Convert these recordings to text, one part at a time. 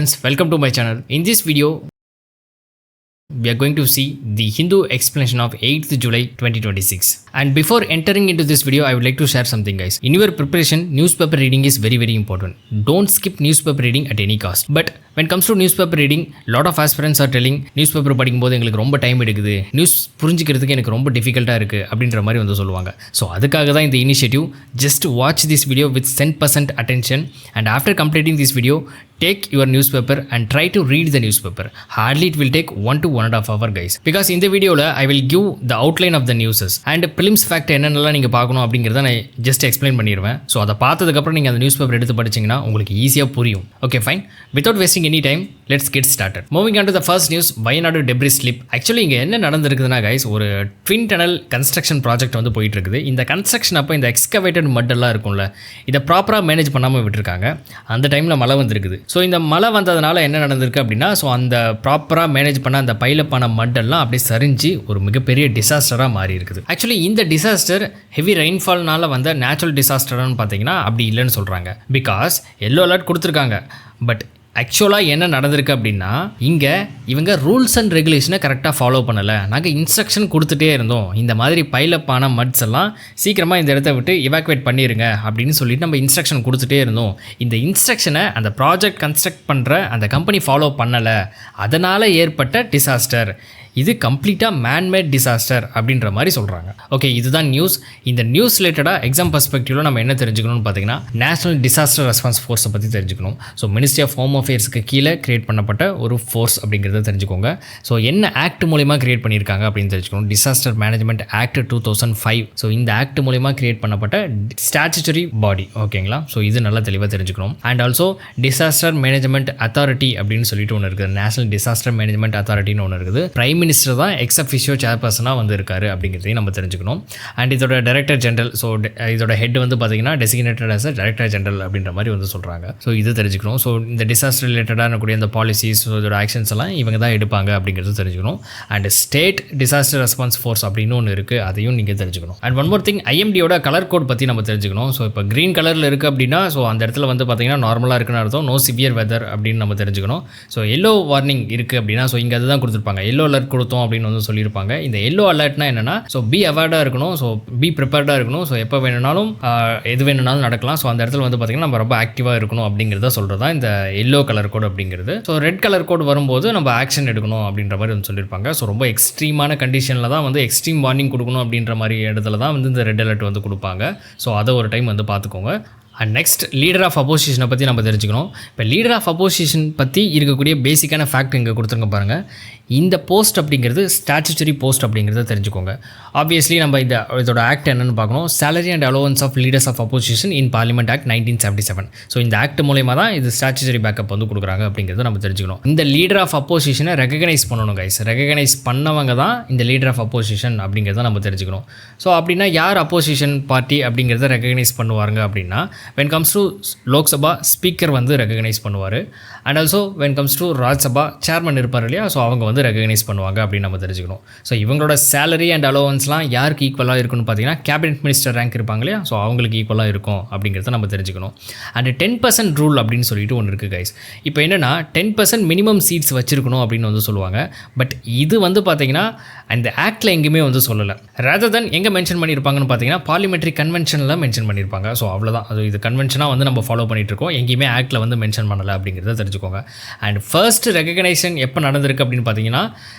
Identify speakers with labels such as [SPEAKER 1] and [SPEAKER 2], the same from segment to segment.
[SPEAKER 1] Friends, welcome to my channel. In this video, we are going to see the Hindu explanation of 8th July 2026. And before entering into this video, I would like to share something, guys. In your preparation, newspaper reading is very important. Don't skip newspaper reading at any cost. But when it comes to newspaper reading, lot of aspirants are telling newspaper படிக்கும்போது எங்களுக்கு ரொம்ப time எடுக்குது, news புரிஞ்சிக்கிறதுக்கு எனக்கு ரொம்ப டிஃபிகல்ட்டாக இருக்குது அப்படின்ற மாதிரி வந்து சொல்லுவாங்க. ஸோ அதுக்காக தான் இந்த initiative. Just watch this video with 10% attention and after completing this video, take your newspaper and try to read the newspaper. Hardly it will take 1 to 1.5 hours, guys. Because in the video I will give the outline of the newses and prelims fact என்னென்னலாம் நீங்கள் பார்க்கணும் அப்படிங்கிறத நான் just explain பண்ணிடுவேன். So அதை பார்த்ததுக்கப்புறம் நீங்கள் அந்த நியூஸ் பேப்பர் எடுத்து படிச்சிங்கன்னா உங்களுக்கு ஈஸியாக புரியும். Okay fine. Without wasting any time, let's get started. Moving on to the first news, Wayanad debris slip. Actually இங்கே என்ன நடந்திருக்குதுன்னா கைஸ், ஒரு ட்வின் டனல் கன்ஸ்ட்ரக்ஷன் ப்ராஜெக்ட் வந்து போயிட்டு இருக்குது. இந்த கன்ஸ்ட்ரக்ஷன் அப்போ இந்த எக்ஸ்கவேட்டட் மட்டெல்லாம் இருக்கும்ல, இதை ப்ராப்பராக மேனேஜ் பண்ணாமல் விட்டுருக்காங்க. அந்த டைமில் மழை வந்துருக்குது. ஸோ இந்த மழை வந்ததுனால என்ன நடந்திருக்கு அப்படின்னா, ஸோ அந்த ப்ராப்பராக மேனேஜ் பண்ண அந்த பைலப்பான மட்டெல்லாம் அப்படியே சரிஞ்சு ஒரு மிகப்பெரிய டிசாஸ்டராக மாறி இருக்குது. ஆக்சுவலி இந்த டிசாஸ்டர் ஹெவி ரெயின்ஃபால்னால வந்த நேச்சுரல் டிசாஸ்டர்னு பார்த்தீங்கன்னா அப்படி இல்லைன்னு சொல்கிறாங்க. பிகாஸ் எல்லோ அலர்ட் கொடுத்துருக்காங்க. பட் ஆக்சுவலாக என்ன நடந்திருக்கு அப்படின்னா, இங்கே இவங்க ரூல்ஸ் அண்ட் ரெகுலேஷனை கரெக்டாக ஃபாலோ பண்ணலை. நாங்கள் இன்ஸ்ட்ரக்ஷன் கொடுத்துட்டே இருந்தோம், இந்த மாதிரி பைலப்பான மட்ஸ் எல்லாம் சீக்கிரமாக இந்த இடத்த விட்டு எவாக்குவேட் பண்ணிடுங்க அப்படின்னு சொல்லிட்டு நம்ம இன்ஸ்ட்ரக்ஷன் கொடுத்துட்டே இருந்தோம். இந்த இன்ஸ்ட்ரக்ஷனை அந்த ப்ராஜெக்ட் கன்ஸ்ட்ரக்ட் பண்ணுற அந்த கம்பெனி ஃபாலோ பண்ணலை, அதனால் ஏற்பட்ட டிசாஸ்டர். இது கம்ப்ளீட்டாக மேன்மேட் டிசாஸ்டர் அப்படின்ற மாதிரி சொல்கிறாங்க. ஓகே, இதுதான் நியூஸ். இந்த நியூஸ் ரிலேட்டடாக எக்ஸாம் பர்ஸ்பெக்டிவில் நம்ம என்ன தெரிஞ்சுக்கணும்னு பார்த்தீங்கன்னா, நேஷனல் டிசாஸ்டர் ரெஸ்பான்ஸ் ஃபோர்ஸை பற்றி தெரிஞ்சுக்கணும். ஸோ மினிஸ்ட்ரி ஆஃப் ஹோம் அஃபேர்ஸ்க்கு கீழே கிரியேட் பண்ணப்பட்ட ஒரு ஃபோர்ஸ் அப்படிங்கிறத தெரிஞ்சுக்கோங்க. ஸோ என்ன ஆக்ட் மூலிமா கிரியேட் பண்ணியிருக்காங்க அப்படின்னு தெரிஞ்சுக்கணும். Disaster management act 2005. ஸோ இந்த ஆக்ட் மூலிமா கிரியேட் பண்ணப்பட்ட ஸ்டாச்சுட்டரி பாடி. ஓகேங்களா? ஸோ இது நல்லா தெளிவாக தெரிஞ்சுக்கணும். And also disaster management authority அப்படின்னு சொல்லிட்டு ஒன்று இருக்குது. நேஷனல் டிசாஸ்டர் மேனேஜ்மெண்ட் அத்தாரிட்டின்னு ஒன்று இருக்குது. பிரைம் மினிஸ்டர் தான் எக்ஸ் அஃபிஷியோ சேர்பர்சனாக வந்து இருக்காரு அப்படிங்கிறதையும் நம்ம தெரிஞ்சுக்கணும். அண்ட் இதோட டைரக்டர் ஜெனரல், ஸோ இதோட ஹெட் வந்து பார்த்தீங்கன்னா டெசிக்னேட்டட் ஆஸ் டைரக்டர் ஜெனரல் அப்படின்ற மாதிரி வந்து சொல்கிறாங்க. ஸோ இது தெரிஞ்சுக்கணும். ஸோ இந்த டிசாஸ்டர் ரிலேட்டடாக கூடிய இந்த பாலிசிஸ், இதோட ஆக்ஷன்ஸ் எல்லாம் இவங்க தான் எடுப்பாங்க அப்படிங்கிறது தெரிஞ்சுக்கணும். And state disaster response force அப்படின்னு ஒன்று இருக்குது, அதையும் நீங்கள் தெரிஞ்சுக்கணும். அண்ட் ஒன் மோர் திங், ஐஎம்டியோட கலர் கோட் பற்றி நம்ம தெரிஞ்சுக்கணும். ஸோ இப்போ க்ரீன் கலரில் இருக்குது அப்படின்னா, ஸோ அந்த இடத்துல வந்து பார்த்தீங்கன்னா நார்மலாக இருக்குன்னு அர்த்தம், நோ சிவியர் வெதர் அப்படின்னு நம்ம தெரிஞ்சுக்கணும். ஸோ எல்லோ வார்னிங் இருக்குது அப்படின்னா, ஸோ இங்கே அதுதான் கொடுத்துருப்பாங்க, எல்லோ அலர்ட் கொடுத்தோம் அப்படின்னு வந்து சொல்லியிருப்பாங்க. இந்த எல்லோ அலர்ட்னா என்னன்னா, ஸோ பி அவேர்டாக இருக்கணும், ஸோ பி ப்ரிப்பேர்டாக இருக்கணும். ஸோ எப்போ வேணுனாலும் எது வேணுனாலும் நடக்கலாம். ஸோ அந்த இடத்துல வந்து பார்த்தீங்கன்னா நம்ம ரொம்ப ஆக்டிவாக இருக்கணும் அப்படிங்கிறத சொல்கிறது தான் இந்த எல்லோ கலர் கோட் அப்படிங்கிறது. ஸோ ரெட் கலர் கோட் வரும்போது நம்ம ஆக்ஷன் எடுக்கணும் அப்படின்ற மாதிரி வந்து சொல்லியிருப்பாங்க. ஸோ ரொம்ப எக்ஸ்ட்ரீமான கண்டிஷனில் தான் வந்து எக்ஸ்ட்ரீம் வார்னிங் கொடுக்கணும் அப்படின்ற மாதிரி இடத்துல தான் வந்து இந்த ரெட் அலர்ட் வந்து கொடுப்பாங்க. ஸோ அதை ஒரு டைம் வந்து பார்த்துக்கோங்க. அண்ட் நெக்ஸ்ட், லீடர் ஆஃப் அப்போசிஷனை பற்றி நம்ம தெரிஞ்சுக்கணும். இப்போ லீடர் ஆஃப் அப்போசிஷன் பற்றி இருக்கக்கூடிய பேசிக்கான ஃபேக்ட் இங்கே கொடுத்துருங்க பாருங்கள். இந்த போஸ்ட் அப்படிங்கிறது ஸ்டாச்சுட்டரி போஸ்ட் அப்படிங்கிறத தெரிஞ்சுக்கோங்க. ஆப்வியஸ்லி நம்ம இதோட ஆக்ட் என்னென்னு பார்க்கணும். Salary and allowance of leaders of opposition in parliament act 1977. So இந்த ஆக்ட் மூலயமா தான் இது ஸ்டாச்சுட்டரி பேக்கப் வந்து கொடுக்குறாங்க அப்படிங்கிறத நம்ம தெரிஞ்சுக்கணும். இந்த லீடர் ஆஃப் அப்போசிஷனை ரெகனைஸ் பண்ணணும் கைஸ். ரெகனைஸ் பண்ணவங்க தான் இந்த லீடர் ஆஃப் அப்போசிஷன் அப்படிங்கிறத நம்ம தெரிஞ்சுக்கணும். ஸோ அப்படின்னா யார் அப்போசிஷன் பார்ட்டி அப்படிங்கிறத ரெகனைஸ் பண்ணுவாங்க அப்படின்னா, when comes to Lok Sabha speaker வந்து ரெகனைஸ் பண்ணுவார். And also when comes to Rajya Sabha chairman இருப்பார் இல்லையா, ஸோ அவங்க வந்து ரெகனைஸ் பண்ணுவாங்க அப்படின்னு நம்ம தெரிஞ்சுக்கணும். ஸோ இவங்களோட சேலரி அண்ட் அலோவன்ஸ்லாம் யாருக்கு ஈக்குவலாக இருக்குன்னு பார்த்தீங்கன்னா, கேபினெட் மினிஸ்டர் ரேங்க் இருப்பாங்க இல்லையா, ஸோ அவங்களுக்கு ஈக்குவலாக இருக்கும் அப்படிங்கிறத நம்ம தெரிஞ்சுக்கணும். அண்ட் 10% ரூல் அப்படின்னு சொல்லிட்டு ஒன்று இருக்குது கைஸ். இப்போ என்னென்னா 10% மினிமம் சீட்ஸ் வச்சுருக்கணும் அப்படின்னு வந்து சொல்லுவாங்க. பட் இது வந்து பார்த்தீங்கன்னா அந்த ஆக்டில் எங்கேயுமே வந்து சொல்லலை. ரேதர் தென் எங்கே மென்ஷன் பண்ணியிருப்பாங்கன்னு பார்த்தீங்கன்னா, பார்லிமெண்ட்ரி கன்வென்ஷனில் மென்ஷன் பண்ணியிருப்பாங்க. ஸோ அவ்வளோதான், அது இது கன்வென்ஷனாக வந்து நம்ம ஃபாலோ பண்ணிகிட்டு இருக்கோம். எங்கேயுமே ஆக்டில் வந்து மென்ஷன் பண்ணலை அப்படிங்கிறத தெரிஞ்சுக்கோங்க. அண்ட் ஃபர்ஸ்ட் ரெகனைசேஷன் எப்போ நடந்திருக்கு அப்படின்னு பார்த்தீங்கன்னா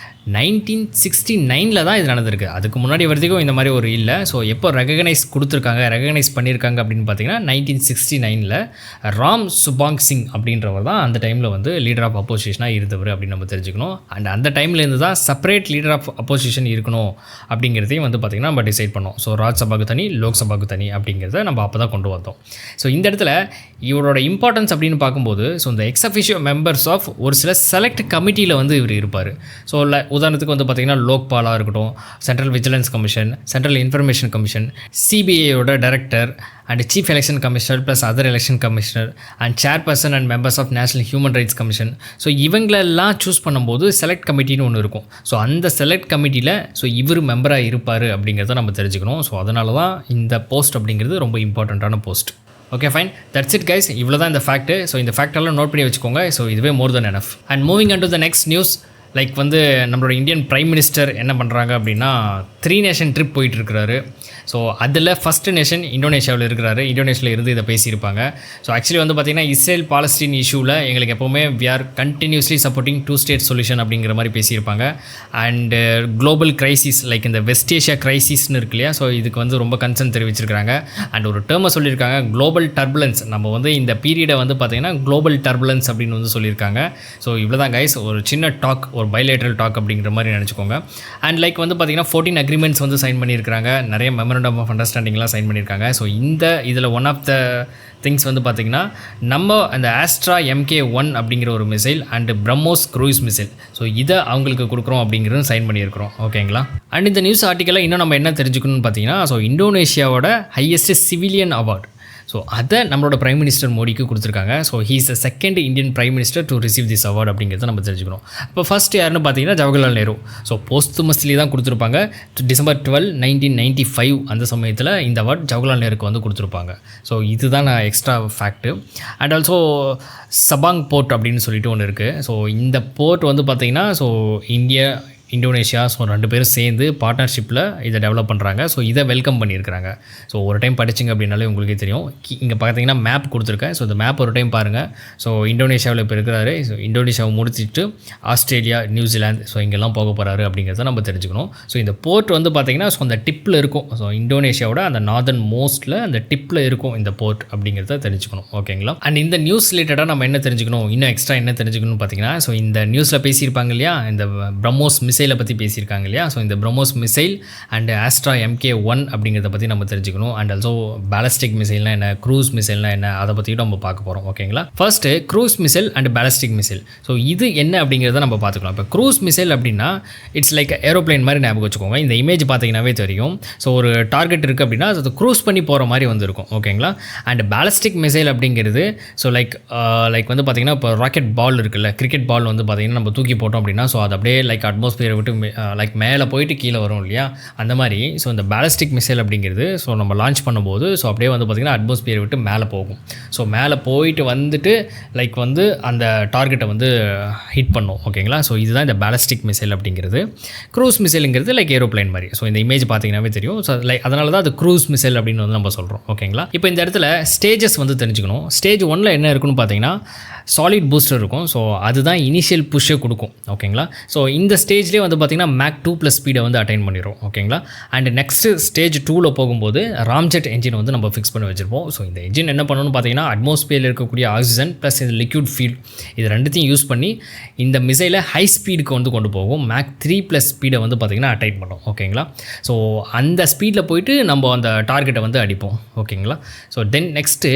[SPEAKER 1] 1969 தான் இது நடந்திருக்கு. அதுக்கு முன்னாடி வரைக்கும் இந்த மாதிரி ஒரு இல்லை. ஸோ எப்போ ரெகனைஸ் பண்ணியிருக்காங்க அப்படின்னு பார்த்தீங்கன்னா 1969 ராம் சுபாங் சிங் அப்படின்றவர் தான் அந்த டைமில் வந்து லீடர் ஆஃப் அப்போசிஷனாக இருந்தவர் அப்படின்னு நம்ம தெரிஞ்சுக்கணும். அண்ட் அந்த டைம்லேருந்து தான் செப்பரேட் லீடர் ஆஃப் அப்போசிஷன் இருக்கணும் அப்படிங்கிறதையும் வந்து பார்த்திங்கன்னா நம்ம டிசைட் பண்ணோம். ஸோ ராஜ்சபாக்கு தனி, லோக்சபாக்கு தனி அப்படிங்கிறத நம்ம அப்போ தான் கொண்டு வந்தோம். ஸோ இந்த இடத்துல இவரோட இம்பார்ட்டன்ஸ் அப்படின்னு பார்க்கும்போது, ஸோ இந்த எக்ஸ் அஃபிஷியோ மெம்பர்ஸ் ஆஃப் ஒரு சில செலக்ட் கமிட்டியில் வந்து இவர் இருப்பார். ஸோ உதாரணத்துக்கு வந்து பார்த்திங்கன்னா லோக்பாலாக இருக்கட்டும், central vigilance commission, central information commission, சிபிஐயோட director and chief election commissioner plus other election commissioner and chairperson and members of national human rights commission. So இவங்களெல்லாம் சூஸ் பண்ணும்போது செலக்ட் கமிட்டின்னு ஒன்று இருக்கும். ஸோ அந்த செலக்ட் கமிட்டியில் ஸோ இவர் மெம்பராக இருப்பார் அப்படிங்கிறத நம்ம தெரிஞ்சுக்கணும். ஸோ அதனால தான் இந்த போஸ்ட் அப்படிங்கிறது ரொம்ப இம்பார்ட்டண்ட்டான post. Okay fine, that's it guys. இவ்வளோ தான் இந்த ஃபேக்ட். ஸோ இந்த ஃபேக்டெல்லாம் நோட் பண்ணி வச்சுக்கோங்க. ஸோ இதுவே more than enough. And moving on to the next news, like வந்து நம்மளோட இந்தியன் பிரைம் மினிஸ்டர் என்ன பண்ணுறாங்க அப்படின்னா 3 நேஷன் ட்ரிப் போயிட்டுருக்கிறாரு. ஸோ அதில் ஃபஸ்ட்டு நேஷன் இந்தோனேஷியாவில் இருக்கிறாரு. இந்தோனேஷியாவில் இருந்து இதை பேசியிருப்பாங்க. ஸோ ஆக்சுவலி வந்து பார்த்திங்கன்னா இஸ்ரேல் பாலஸ்தீன் இஷ்யூவில் எங்களுக்கு எப்போவுமே we are continuously supporting 2 state solution அப்படிங்கிற மாதிரி பேசியிருப்பாங்க. அண்டு குளோபல் கிரைசிஸ் லைக் இந்த வெஸ்ட் ஏஷியா கிரைசிஸ்னு இருக்கு இல்லையா, ஸோ இதுக்கு வந்து ரொம்ப கன்சர்ன் தெரிவிச்சிருக்காங்க. அண்ட் ஒரு டேர்மை சொல்லியிருக்காங்க, குளோபல் டர்புலன்ஸ். நம்ம வந்து இந்த பீரியடை வந்து பார்த்திங்கன்னா குளோபல் டர்புலன்ஸ் அப்படின்னு வந்து சொல்லியிருக்காங்க. ஸோ இவ்வளோ தான் கைஸ், ஒரு சின்ன டாக், ஒரு பைலேட்ரல் டாக் அப்படிங்கிற மாதிரி நினச்சிக்கோங்க. அண்ட் லைக் வந்து பார்த்திங்கன்னா 14 அக்ரிமெண்ட்ஸ் வந்து சைன் பண்ணியிருக்காங்க. நிறைய மெமரண்டம் ஆஃப் அண்டர்ஸ்டாண்டிங்லாம் சைன் பண்ணியிருக்காங்க. ஸோ இதில் ஒன் ஆஃப் த திங்ஸ் வந்து பார்த்திங்கன்னா நம்ம அந்த ஆஸ்ட்ரா MK1 அப்படிங்கிற ஒரு missile and BrahMos cruise missile, so இதை அவங்களுக்கு கொடுக்குறோம் அப்படிங்கிறது சைன் பண்ணியிருக்கிறோம். ஓகேங்களா. அண்ட் இந்த நியூஸ் ஆர்டிக்கலில் இன்னும் நம்ம என்ன தெரிஞ்சுக்கணும்னு பார்த்தீங்கன்னா, ஸோ இந்தோனேஷியாவோட ஹையஸ்ட் சிவிலியன் அவார்ட், ஸோ அதை நம்மளோட பிரைம் மினிஸ்டர் மோடிக்கு கொடுத்துருக்காங்க. So he is the second Indian prime minister to receive this award அப்படிங்கிறத நம்ம தெரிஞ்சுக்கணும். இப்போ ஃபர்ஸ்ட் யாருன்னு பார்த்தீங்கன்னா ஜவஹர்லால் நேரு. ஸோ போஸ்ட்மஸ்லி தான் கொடுத்துருப்பாங்க. December 12, 1995 அந்த சமயத்தில் இந்த அவார்டு ஜவஹர்லால் நேருக்கு வந்து கொடுத்துருப்பாங்க. ஸோ இதுதான் நான் extra fact. And also Sabang port அப்படின்னு சொல்லிட்டு ஒன்று இருக்குது. ஸோ இந்த போர்ட் வந்து பார்த்திங்கன்னா ஸோ இந்தோனேஷியா ஸோ 2 பேரும் சேர்ந்து பார்ட்னர்ஷிப்பில் இதை டெவலப் பண்ணுறாங்க. ஸோ இதை வெல்கம் பண்ணியிருக்கிறாங்க. ஸோ ஒரு டைம் படிச்சிங்க அப்படின்னாலே உங்களுக்கே தெரியும். இங்கே பார்த்தீங்கன்னா மேப் கொடுத்துருக்கேன். ஸோ இந்த மேப் ஒரு டைம் பாருங்கள். ஸோ இந்தோனேஷியாவில் இப்போ இருக்கிறாரு. ஸோ இந்தோனேஷியாவை முடிச்சுட்டு ஆஸ்திரேலியா, நியூசிலாந்து ஸோ இங்கெல்லாம் போக போகிறாரு அப்படிங்கிறத நம்ம தெரிஞ்சுக்கணும். ஸோ இந்த போர்ட் வந்து பார்த்திங்கன்னா ஸோ அந்த டிப்பில் இருக்கும். ஸோ இந்தோனேஷியாவோட அந்த நார்தர்ன் மோஸ்ட்டில் அந்த டிப்பில் இருக்கும் இந்த போர்ட் அப்படிங்கிறத தெரிஞ்சுக்கணும். ஓகேங்களா. அண்ட் இந்த நியூஸ் ரிலேட்டடாக நம்ம என்ன தெரிஞ்சுக்கணும், இன்னும் எக்ஸ்ட்ரா என்ன தெரிஞ்சுக்கணும்னு பார்த்தீங்கன்னா, ஸோ இந்த நியூஸில் பேசியிருப்பாங்க இல்லையா, இந்த பிரம்மோஸ் மிசைலை பற்றி பேசியிருக்காங்க இல்லையா. ஸோ இந்த பிரம்மோஸ் மிசைல் அண்ட் ஆஸ்ட்ரா MK1 அப்படிங்கிறத பற்றி நம்ம தெரிஞ்சுக்கணும். அண்ட் ஆல்சோ பேலஸ்டிக் மிசைல்னா என்ன, க்ரூஸ் மிசைல்னா என்ன, அதை பற்றியும் நம்ம பார்க்க போகிறோம். ஓகேங்களா. First cruise missile and ballistic missile. So இது என்ன அப்படிங்கிறத நம்ம பார்த்துக்கலாம். இப்போ க்ரூஸ் மிசைல் அப்படின்னா இட்ஸ் லைக் ஏரோப்ளைன் மாதிரி ஞாபகம் வச்சுக்கோங்க. இந்த இமேஜ் பார்த்தீங்கன்னாவே தெரியும். ஸோ ஒரு டார்கெட் இருக்குது அப்படின்னா அது க்ரூஸ் பண்ணி போகிற மாதிரி வந்துருக்கும். ஓகேங்களா. அண்ட் பேலஸ்டிக் மிசைல் அப்படிங்கிறது ஸோ லைக் வந்து பார்த்திங்கன்னா இப்போ ராக்கெட் பால் இருக்குல்ல, கிரிக்கெட் பால் வந்து பார்த்திங்கன்னா நம்ம தூக்கி போட்டோம் அப்படின்னா ஸோ அது அப்படியே லைக் அட்மாஸ்பியர் விட்டு லைக் மேலே போயிட்டு கீழே வரும் இல்லையா, அந்த மாதிரி. ஸோ இந்த பேலஸ்டிக் மிசைல் அப்படிங்கிறது ஸோ நம்ம லான்ச் பண்ணும்போது ஸோ அப்படியே வந்து பார்த்திங்கன்னா அட்மாஸ்பியர் விட்டு மேலே போகும். ஸோ மேலே போயிட்டு வந்துட்டு லைக் வந்து அந்த டார்கெட்டை வந்து ஹிட் பண்ணும். ஓகேங்களா. ஸோ இதுதான் இந்த பேலஸ்டிக் மிசைல் அப்படிங்கிறது. க்ரூஸ் மிசைலுங்கிறது லைக் ஏரோப்ளைன் மாதிரி. ஸோ இந்த இமேஜ் பார்த்தீங்கன்னாவே தெரியும். ஸோ லைக் அதனால தான் அது க்ரூஸ் மிசைல் அப்படின்னு வந்து நம்ம சொல்கிறோம். ஓகேங்களா. இப்போ இந்த இடத்துல ஸ்டேஜஸ் வந்து தெரிஞ்சுக்கணும். ஸ்டேஜ் 1ல் என்ன இருக்குன்னு பார்த்தீங்கன்னா சாலிட் பூஸ்டர் இருக்கும். ஸோ அதுதான் இனிஷியல் புஷ்ஷை கொடுக்கும். ஓகேங்களா. ஸோ இந்த ஸ்டேஜ்லேயே வந்து பார்த்திங்கன்னா மேக் 2+ ஸ்பீடை வந்து அட்டைன் பண்ணிடும். ஓகேங்களா. அண்ட் நெக்ஸ்ட்டு ஸ்டேஜ் 2ல் போகும்போது ராம்ஜெட் என்ஜின் வந்து நம்ம ஃபிக்ஸ் பண்ணி வச்சுருப்போம். ஸோ இந்த என்ஜின் என்ன பண்ணணும்னு பார்த்தீங்கன்னா அட்மாஸ்பியரில் இருக்கக்கூடிய ஆக்சிஜன் ப்ளஸ் இந்த லிக்விட் ஃபியூல் இது ரெண்டுத்தையும் யூஸ் பண்ணி இந்த மிசைலை ஹை ஸ்பீடுக்கு வந்து கொண்டு போகும். மேக் 3+ ஸ்பீடை வந்து பார்த்திங்கன்னா அட்டைன் பண்ணும். ஓகேங்களா. ஸோ அந்த ஸ்பீடில் போயிட்டு நம்ம அந்த டார்கெட்டை வந்து அடிப்போம். ஓகேங்களா. ஸோ தென் நெக்ஸ்ட்டு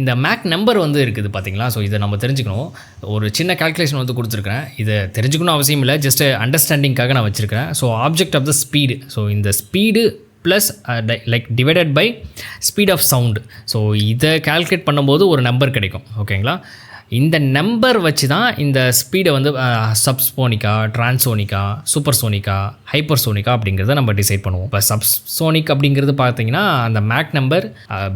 [SPEAKER 1] இந்த மேக் நம்பர் வந்து இருக்குது பார்த்தீங்களா. ஸோ இதை நம்ம தெரிஞ்சுக்கணும். ஒரு சின்ன கால்குலேஷன் வந்து கொடுத்துருக்கேன். இதை தெரிஞ்சுக்கணும் அவசியம் இல்லை, ஜஸ்ட் அண்டர்ஸ்டாண்டிங்காக நான் வச்சுருக்கேன். So object of the speed, so இந்த speed plus like divided by speed of sound. So இதை கால்குலேட் பண்ணும்போது ஒரு நம்பர் கிடைக்கும். ஓகேங்களா. இந்த நம்பர் வச்சு தான் இந்த ஸ்பீடை வந்து சப்சோனிக்கா, டிரான்சோனிக்கா, சூப்பர்சோனிக்கா, ஹைப்பர்சோனிக்கா அப்படிங்கிறத நம்ம டிசைட் பண்ணுவோம். இப்போ சப்சோனிக் அப்படிங்கிறது பார்த்தீங்கன்னா அந்த மேக் நம்பர்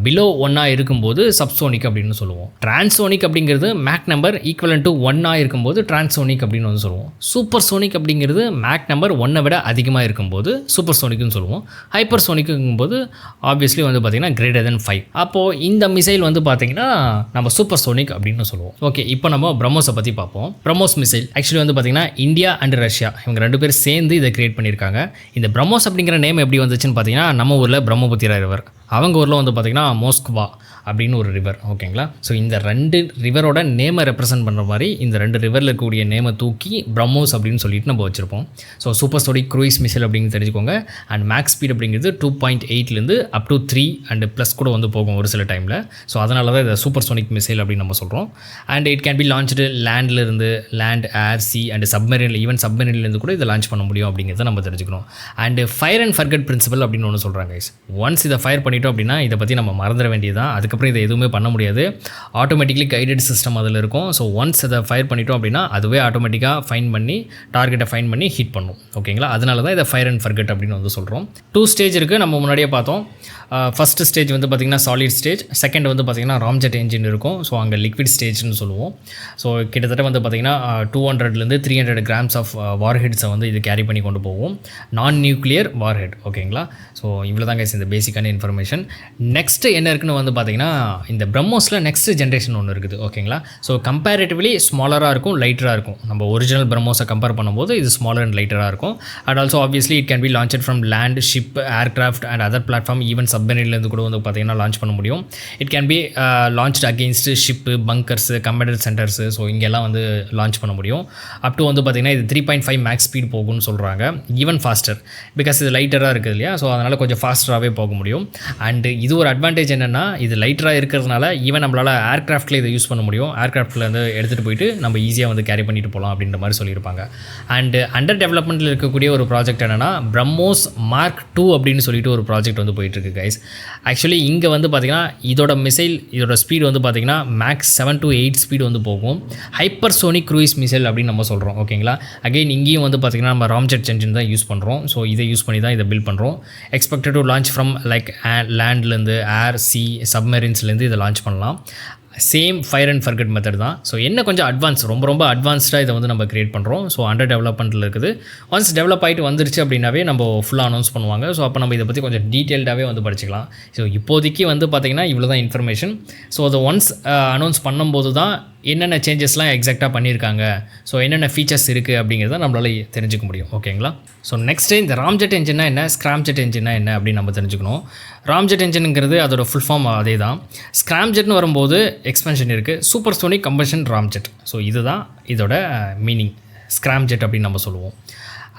[SPEAKER 1] பிலோ 1 இருக்கும்போது சப்சோனிக் அப்படின்னு சொல்லுவோம். டிரான்சோனிக் அப்படிங்கிறது மேக் நம்பர் ஈக்குவலன்ட் டு 1 இருக்கும்போது டிரான்சோனிக் அப்படின்னு வந்து சொல்லுவோம். சூப்பர்சோனிக் அப்படிங்கிறது மேக் நம்பர் 1 விட அதிகமாக இருக்கும்போது சூப்பர்சோனிக்னு சொல்லுவோம். ஹைப்பர்சோனிக்குங்கும்போது ஆப்வியஸ்லி வந்து பார்த்திங்கன்னா கிரேட்டர் தென் 5. அப்போது இந்த மிசைல் வந்து பார்த்திங்கன்னா நம்ம சூப்பர்சோனிக் அப்படின்னு சொல்லுவோம். ஓகே, இப்போ நம்ம பிரம்மோஸை பற்றி பார்ப்போம். பிரம்மோஸ் மிசைல் ஆக்சுவலி வந்து பார்த்திங்கன்னா இந்தியா அண்ட் ரஷ்யா இவங்க 2 பேரும் சேர்ந்து இதை கிரியேட் பண்ணியிருக்காங்க. இந்த பிரம்மோஸ் அப்படிங்கிற நேம் எப்படி வந்துச்சுன்னு பார்த்தீங்கன்னா நம்ம ஊரில் பிரம்மபுத்திரா ரிவர், அவங்க ஊரில் வந்து பார்த்திங்கன்னா மோஸ்க்வா அப்படின்னு ஒரு ரிவர். ஓகேங்களா. ஸோ இந்த 2 ரிவரோட நேமை ரெப்ரசென்ட் பண்ணுற மாதிரி இந்த 2 ரிவரில் இருக்கக்கூடிய நேமை தூக்கி பிரம்மோஸ் அப்படின்னு சொல்லிட்டு நம்ம வச்சுருப்போம். ஸோ சூப்பர்சோனிக் க்ரூயிஸ் மிசைல் அப்படின்னு தெரிஞ்சுக்கோங்க. அண்ட் மேக்ஸ் ஸ்பீட் அப்படிங்கிறது 2.8 அப் டு 3 அண்ட் ப்ளஸ் கூட வந்து போகும் ஒரு சில டைமில். ஸோ அதனால தான் இதை சூப்பர்சோனிக் மிசைல் அப்படின்னு நம்ம சொல்கிறோம். And it can be launched லேண்ட்லேருந்து, லேண்ட், ஏர், சி அண்ட் சப்மரீனில், ஈவன் சப்மரீன்லேருந்து கூட இதை லான்ச் பண்ண முடியும் அப்படிங்கிறத நம்ம தெரிஞ்சுக்கணும். And fire and forget principle அப்படின்னு ஒன்று சொல்கிறாங்க. ஒன்ஸ் இதை ஃபயர் பண்ணிட்டோம் அப்படின்னா இதை பற்றி நம்ம மறந்துட வேண்டியதான். அதுக்கு அதுக்கப்புறம் இதை எதுவுமே பண்ண முடியாது. ஆட்டோமேட்டிக்லி கைடட் சிஸ்டம் அதில் இருக்கும். ஸோ ஒன்ஸ் அதை ஃபயர் பண்ணிட்டோம் அப்படின்னா அதுவே ஆட்டோமேட்டிக்காக ஃபைன் பண்ணி டார்கெட்டை ஃபைன் பண்ணி ஹிட் பண்ணும். ஓகேங்களா, அதனால தான் இதை ஃபயர் அண்ட் ஃபர்கெட் அப்படின்னு வந்து சொல்கிறோம். 2 ஸ்டேஜ் இருக்குது, நம்ம முன்னாடியே பார்த்தோம். ஃபஸ்ட் ஸ்டேஜ் வந்து பார்த்திங்கன்னா சாலிட் ஸ்டேஜ், செகண்ட் வந்து பார்த்திங்கன்னா ராம்ஜெட் என்ஜின் இருக்கும். ஸோ அங்கே லிக்விட் ஸ்டேஜ்னு சொல்லுவோம். ஸோ கிட்டத்தட்ட வந்து பார்த்திங்கன்னா 200லேருந்து 300 கிராம்ஸ் ஆஃப் வார்ஹெட்ஸை வந்து இது கேரி பண்ணி கொண்டு போவோம். நான் நியூக்ளியர் வார்ஹெட். ஓகேங்களா, ஸோ இவ்வளோ தான் கைஸ் இந்த பேசிக்கான இன்ஃபர்மேஷன். நெக்ஸ்ட்டு என்ன இருக்குன்னு வந்து பார்த்திங்கன்னா இந்த பிரம்மோஸில் நெக்ஸ்ட் ஜென்ரேஷன் ஒன்று இருக்குது. ஓகேங்களா, ஸோ கம்பேரிட்டிவ்லி ஸ்மாலராக இருக்கும், லைட்டராக இருக்கும். நம்ம ஒரிஜினல் பிரம்மோஸை கம்பேர் பண்ணும்போது இது ஸ்மாலர் அண்ட் லைட்டராக இருக்கும். And also obviously it can be launched from land, ship, aircraft and other platform, even சப்மரீன்லேருந்து கூட வந்து பார்த்திங்கன்னா லான்ச் பண்ண முடியும். It can be launched against ship, bunkers, combated centres. So இங்கெல்லாம் வந்து லான்ச் பண்ண முடியும். அப் டு வந்து பார்த்திங்கன்னா இது 3.5 மேக்ஸ் ஸ்பீட் போகும்னு சொல்கிறாங்க. ஈவன் ஃபாஸ்டர், பிகாஸ் இது லைட்டராக இருக்குது இல்லையா, ஸோ அதனால் கொஞ்சம் ஃபாஸ்டராகவே போக முடியும். அண்டு இது ஒரு அட்வான்டேஜ் என்னென்னா இது லைட்டராக இருக்கிறதுனால ஈவன் நம்மளால் ஏர்கிராஃப்ட்டில் இதை யூஸ் பண்ண முடியும். ஏர்கிராஃப்ட்டில் வந்து எடுத்துகிட்டு போயிட்டு நம்ம ஈஸியாக வந்து கேரி பண்ணிட்டு போகலாம் அப்படின்ற மாதிரி சொல்லியிருப்பாங்க. அண்டு அண்டர் டெவலப்மெண்ட்டில் இருக்கக்கூடிய ஒரு ப்ராஜெக்ட் என்னென்னா பிரம்மோஸ் மார்க் 2 அப்படின்னு சொல்லிட்டு ஒரு ப்ராஜெக்ட் வந்து போயிட்டுருக்கு கைஸ். ஆக்சுவலி இங்கே வந்து பார்த்திங்கன்னா இதோட ஸ்பீடு வந்து பார்த்திங்கன்னா மேக்ஸ் 7 to 8 ஸ்பீடு வந்து போகும். ஹைப்பர்சோனிக் க்ரூயிஸ் மிசைல் அப்படின்னு நம்ம சொல்கிறோம். ஓகேங்களா, அகைன் இங்கேயும் வந்து பார்த்திங்கன்னா நம்ம ராம்ஜெட் என்ஜின் தான் யூஸ் பண்ணுறோம். ஸோ இதை யூஸ் பண்ணி தான் இதை பில்ட் பண்ணுறோம். Expected to launch from like லேண்ட்லேருந்து, ஏர், சி, சப்மரீன்ஸ்லேருந்து இதை லான்ச் பண்ணலாம். Same fire and forget method தான். ஸோ என்ன கொஞ்சம் ரொம்ப அட்வான்ஸ்டாக இதை வந்து நம்ம கிரியேட் பண்ணுறோம். ஸோ அண்டர் டெவலப்மெண்ட்டில் இருக்குது. ஒன்ஸ் டெவலப் ஆகிட்டு வந்துருச்சு அப்படின்னாவே நம்ம ஃபுல்லாக அனௌன்ஸ் பண்ணுவாங்க. ஸோ அப்போ நம்ம இதை பற்றி கொஞ்சம் டீட்டெயில்டாகவே வந்து படிச்சிக்கலாம். ஸோ இப்போதைக்கு வந்து பார்த்திங்கன்னா இவ்வளோ தான் இன்ஃபர்மேஷன். ஸோ அதை ஒன்ஸ் அனௌன்ஸ் பண்ணும்போது தான் என்னென்ன சேஞ்சஸ்லாம் எக்ஸாக்டாக பண்ணியிருக்காங்க, ஸோ என்னென்ன ஃபீச்சர்ஸ் இருக்குது அப்படிங்கிறத நம்மளால் தெரிஞ்சுக்க முடியும். ஓகேங்களா, ஸோ நெக்ஸ்ட்டு இந்த ராம்ஜெட் என்ஜின்னா என்ன, ஸ்க்ராம்ஜெட் என்ஜின்னா என்ன அப்படின்னு நம்ம தெரிஞ்சுக்கணும். ராம்ஜெட் என்ஜினுங்கிறது அதோட ஃபுல் ஃபார்ம் அதே தான். ஸ்க்ராம்ஜெட்னு வரும்போது எக்ஸ்பென்ஷன் இருக்குது, super sonic combustion ramjet. So இதுதான் இதோட மீனிங், ஸ்க்ராம்ஜெட் அப்படின்னு நம்ம சொல்லுவோம்.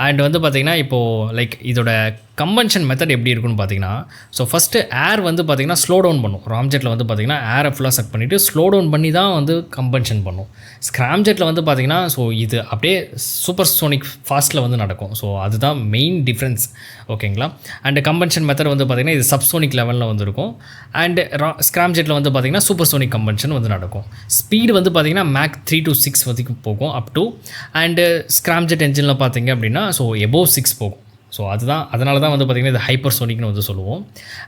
[SPEAKER 1] அண்ட் வந்து பார்த்திங்கன்னா இப்போது லைக் இதோட கம்பன்ஷன் மெத்தட் எப்படி இருக்குன்னு பார்த்தீங்கன்னா, ஸோ ஃபஸ்ட்டு ஏர் வந்து பார்த்திங்கன்னா ஸ்லோ டவுன் பண்ணும். ராம்ஜெட்டில் வந்து பார்த்திங்கன்னா ஏரை ஃபுல்லாக சக் பண்ணிவிட்டு ஸ்லோ டவுன் பண்ணி தான் வந்து கம்பன்ஷன் பண்ணும். ஸ்க்ராம்ஜெட்டில் வந்து பார்த்திங்கன்னா ஸோ இது அப்படியே சூப்பர் சோனிக் ஃபாஸ்ட்டில் வந்து நடக்கும். ஸோ அதுதான் மெயின் டிஃப்ரென்ஸ். ஓகேங்களா, அண்ட் கம்பன்ஷன் மெத்தட் வந்து பார்த்திங்கன்னா இது சப்சோனிக் லெவலில் வந்து இருக்கும். அண்ட் ஸ்க்ராம்ஜெட்டில் வந்து பார்த்திங்கன்னா சூப்பர் சோனிக் கம்பன்ஷன் வந்து நடக்கும். ஸ்பீடு வந்து பார்த்திங்கன்னா மேக் 3 to 6 வரைக்கும் போகும் அப் டு. அண்டு ஸ்க்ராம்ஜெட் என்ஜினில் பார்த்திங்க அப்படின்னா ஸோ எபோவ் 6 போகும். ஸோ அதனால தான் வந்து பார்த்திங்கன்னா இது ஹைப்பர் சோனிக்னு வந்து சொல்லுவோம்.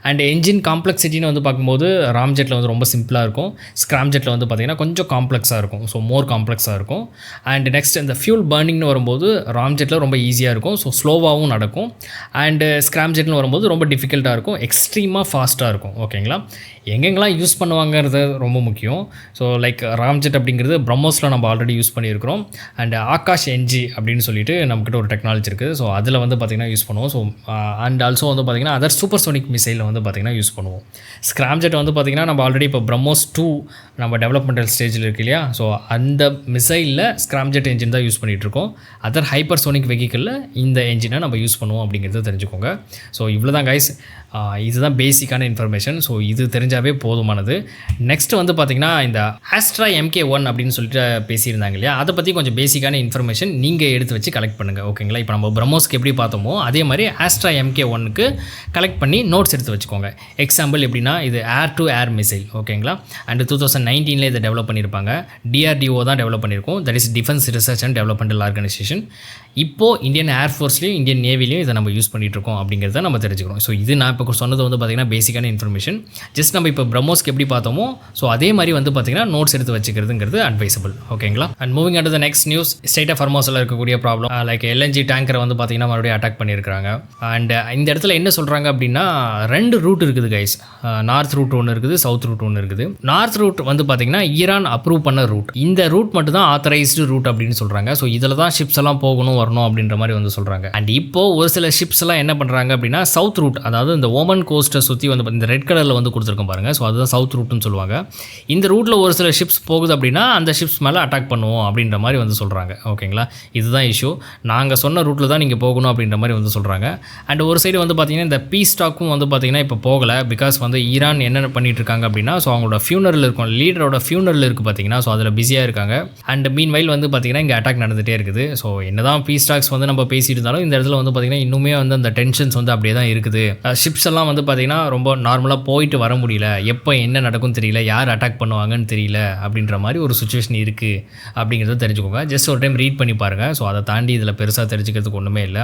[SPEAKER 1] அண்ட் என்ஜின் காம்ப்ளெக்சிட்டின்னு வந்து பார்க்கும்போது ராம்ஜெட்டில் வந்து ரொம்ப சிம்பிளாக இருக்கும். ஸ்க்ராம்ஜெட்டில் வந்து பார்த்திங்கன்னா கொஞ்சம் காம்ப்ளெக்ஸாக இருக்கும். ஸோ மோர் காம்ப்ளெக்ஸாக இருக்கும். அண்ட் நெக்ஸ்ட் இந்த ஃபியூல் பர்னிங்னு வரும்போது ராம்ஜெட்டில் ரொம்ப ஈஸியாக இருக்கும். ஸோ ஸ்லோவாகவும் நடக்கும். அண்டு ஸ்க்ராம்ஜெட்னு வரும்போது ரொம்ப டிஃபிகல்ட்டாக இருக்கும், எக்ஸ்ட்ரீமாக ஃபாஸ்ட்டாக இருக்கும். ஓகேங்களா, எங்கெங்கெல்லாம் யூஸ் பண்ணுவாங்கிறது ரொம்ப முக்கியம். ஸோ லைக் ராம்ஜெட் அப்படிங்கிறது பிரம்மோஸில் நம்ம ஆல்ரெடி யூஸ் பண்ணியிருக்கிறோம். அண்ட் ஆகாஷ் என்ஜி அப்படின்னு சொல்லிட்டு நம்மக்கிட்ட ஒரு டெக்னாலஜி இருக்குது. ஸோ அதில் வந்து பார்த்திங்கன்னா யூஸ் பண்ணுவோம். ஸோ அண்ட் ஆல்சோ வந்து பார்த்திங்கன்னா அதர் சூப்பர் சோனிக் மிசைலில் வந்து பார்த்திங்கன்னா யூஸ் பண்ணுவோம். ஸ்க்ராம்ஜெட் வந்து பார்த்திங்கன்னா நம்ம ஆல்ரெடி இப்போ பிரம்மோஸ் 2 நம்ம டெவலப்மெண்டல் ஸ்டேஜில் இருக்கு இல்லையா, ஸோ அந்த மிசைலில் ஸ்க்ராம்ஜெட் என்ஜின் தான் யூஸ் பண்ணிகிட்ருக்கோம். அதர் ஹைப்பர் சோனிக் வெஹிக்கிளில் இந்த என்ஜினை நம்ம யூஸ் பண்ணுவோம் அப்படிங்கிறத தெரிஞ்சுக்கோங்க. ஸோ இவ்வளோ தான் கைஸ், இதுதான் பேசிக்கான இன்ஃபர்மேஷன். ஸோ இது தெரிஞ்சாவே போதுமானது. நெக்ஸ்ட் வந்து பார்த்திங்கன்னா இந்த ஆஸ்ட்ரா MK1 அப்படின்னு சொல்லிட்டு பேசியிருந்தாங்க இல்லையா, அதை பற்றி கொஞ்சம் பேசிக்கான இன்ஃபர்மேஷன் நீங்கள் எடுத்து வச்சு கலெக்ட் பண்ணுங்கள். ஓகேங்களா, இப்போ நம்ம பிரம்மோஸ்க்கு எப்படி பார்த்தோமோ அதே மாதிரி ஆஸ்ட்ரா MK1க்கு கலெக்ட் பண்ணி நோட்ஸ் எடுத்து வச்சுக்கோங்க. எக்ஸாம்பிள் எப்படின்னா இது ஏர் டு ஏர் மிசைல். ஓகேங்களா, அண்ட் 2019 இதை டெவலப் பண்ணியிருப்பாங்க. DRDO தான் டெவலப் பண்ணியிருக்கோம், that is defence research and developmental organisation. இப்போது இந்தியன் ஏர்ஃபோர்ஸ்லேயும் இந்தியன் நேவிலையும் இதை நம்ம யூஸ் பண்ணிகிட்ருக்கோம் அப்படிங்கிறத நம்ம தெரிஞ்சுக்கிறோம். ஸோ இது நான் இப்போ சொன்னது வந்து பார்த்திங்கன்னா பேசிக்கான இன்ஃபர்மேஷன். ஜஸ்ட் நம்ம இப்போ பிரம்மோஸ்க்கு எப்படி பார்த்தோமோ ஸோ அதே மாதிரி வந்து பார்த்திங்கன்னா நோட்ஸ் எடுத்து வச்சுக்கிறதுங்கிறது அட்வைசபிள். ஓகேங்களா, and moving on to the next news, strait of ஹார்மோஸில் இருக்கக்கூடிய ப்ராப்ளம் லைக் LNG டேங்கரை வந்து பார்த்திங்கன்னா மறுபடியும் அட்டாக் பண்ணியிருக்காங்க. அண்ட் இந்த இடத்துல என்ன சொல்கிறாங்க அப்படின்னா 2 ரூட் இருக்குது கைஸ். நார்த் ரூட் ஒன்று இருக்குது, சவுத் ரூட் ஒன்று இருக்குது. நார்த் ரூட் வந்து பார்த்திங்கன்னா ஈரான் அப்ரூவ் பண்ண ரூட். இந்த ரூட் மட்டும் தான் ஆத்தரைஸ்டு ரூட் அப்படின்னு சொல்கிறாங்க. ஸோ இதில் தான் ஷிப்ஸ் எல்லாம் போகணும் வரணும் அப்படின்ற மாதிரி வந்து சொல்கிறாங்க. அண்ட் இப்போ ஒரு சில ஷிப்ஸ் எல்லாம் என்ன பண்ணுறாங்க அப்படின்னா சவுத் ரூட், அதாவது இந்த ஓமன் கோஸ்ட்டை சுற்றி வந்து இந்த ரெட் கலரில் வந்து கொடுத்துருக்கோம் பாருங்கள். ஸோ அதுதான் சவுத் ரூட்னு சொல்லுவாங்க. இந்த ரூட்டில் ஒரு சில ஷிப்ஸ் போகுது அப்படின்னா அந்த ஷிப்ஸ் மேலே அட்டாக் பண்ணுவோம் அப்படின்ற மாதிரி வந்து சொல்கிறாங்க. ஓகேங்களா, இதுதான் இஷ்யூ. நாங்கள் சொன்ன ரூட்டில் தான் நீங்கள் போகணும் அப்படின்ற மாதிரி வந்து சொல்கிறாங்க. அண்ட் ஒரு சைடு வந்து பார்த்திங்கன்னா இந்த பீஸ் டாக்கும் வந்து பார்த்திங்கன்னா இப்போ போகலை. பிகாஸ் வந்து ஈரான் என்ன பண்ணிட்டு இருக்காங்க அப்படின்னா, ஸோ அவங்களோட ஃபியூனரல் இருக்கும், லீடரோட ஃபியூனரல் இருக்குது பார்த்திங்கன்னா, ஸோ அதில் பிஸியாக இருக்காங்க. அண்ட் மீன் வைல் வந்து பார்த்திங்கன்னா இங்கே அட்டாக் நடந்துகிட்டே இருக்குது. ஸோ என்ன தான் பீஸ் டாக்ஸ் வந்து நம்ம பேசிட்டு இருந்தாலும் இந்த இடத்துல வந்து பார்த்திங்கன்னா இன்னுமே வந்து அந்த டென்ஷன்ஸ் வந்து அப்படியே தான் இருக்குது. ஷிப்ஸ் எல்லாம் வந்து பார்த்திங்கன்னா ரொம்ப நார்மலாக போயிட்டு வர முடியல, எப்போ என்ன நடக்கும் தெரியல, யார் அட்டாக் பண்ணுவாங்கன்னு தெரியல அப்படின்ற மாதிரி ஒரு சுச்சுவேஷன் இருக்குது அப்படிங்கிறத தெரிஞ்சுக்கோங்க. ஜஸ்ட் ஒரு டைம் ரீட் பண்ணி பாருங்கள். ஸோ அதை தாண்டி இதில் பெருசாக தெரிஞ்சுக்கிறதுக்கு ஒன்றுமே இல்லை.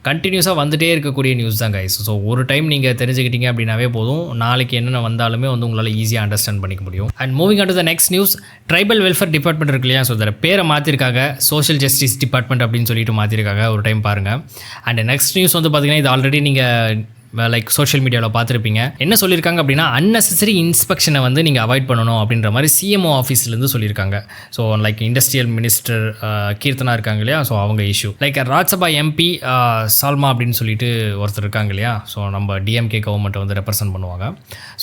[SPEAKER 1] கண்டினியூஸாக வந்துகிட்டே இருக்கக்கூடிய நியூஸ் தான் கைஸ். ஸோ ஒரு டைம் நீங்கள் தெரிஞ்சுக்கிட்டீங்க அப்படின்னாவே போதும், நாளைக்கு என்னென்ன வந்தாலுமே வந்து உங்களால் ஈஸியாக அண்டர்ஸ்டாண்ட் பண்ணிக்க முடியும். And moving on to the next news, tribal welfare department இருக்கு இல்லையா, ஸோ இதில் பேரை மாற்றிருக்காங்க, சோஷியல் ஜஸ்டிஸ் டிபார்ட்மெண்ட் அப்படின்னு சொல்லிட்டு மாற்றிருக்காங்க. ஒரு டைம் பாருங்கள். அண்ட் நெக்ஸ்ட் நியூஸ் வந்து பார்த்திங்கன்னா இது ஆல்ரெடி நீங்கள் லைக் சோஷியல் மீடியாவில் பார்த்துருப்பீங்க. என்ன சொல்லியிருக்காங்க அப்படின்னா, அன்னெசரி இன்ஸ்பெக்ஷனை வந்து நீங்கள் அவாய்ட் பண்ணணும் அப்படின்ற மாதிரி சிஎம்ஓ ஆஃபீஸ்லேருந்து சொல்லியிருக்காங்க. So like industrial minister Keerthana இருக்காங்க இல்லையா, ஸோ அவங்க இஷ்யூ. லைக் ராஜ்சபா எம்பி சால்மா அப்படின்னு சொல்லிட்டு ஒருத்தர் இருக்காங்க இல்லையா, ஸோ நம்ம டிஎம்கே கவர்மெண்ட்டை வந்து ரெப்ரசென்ட் பண்ணுவாங்க.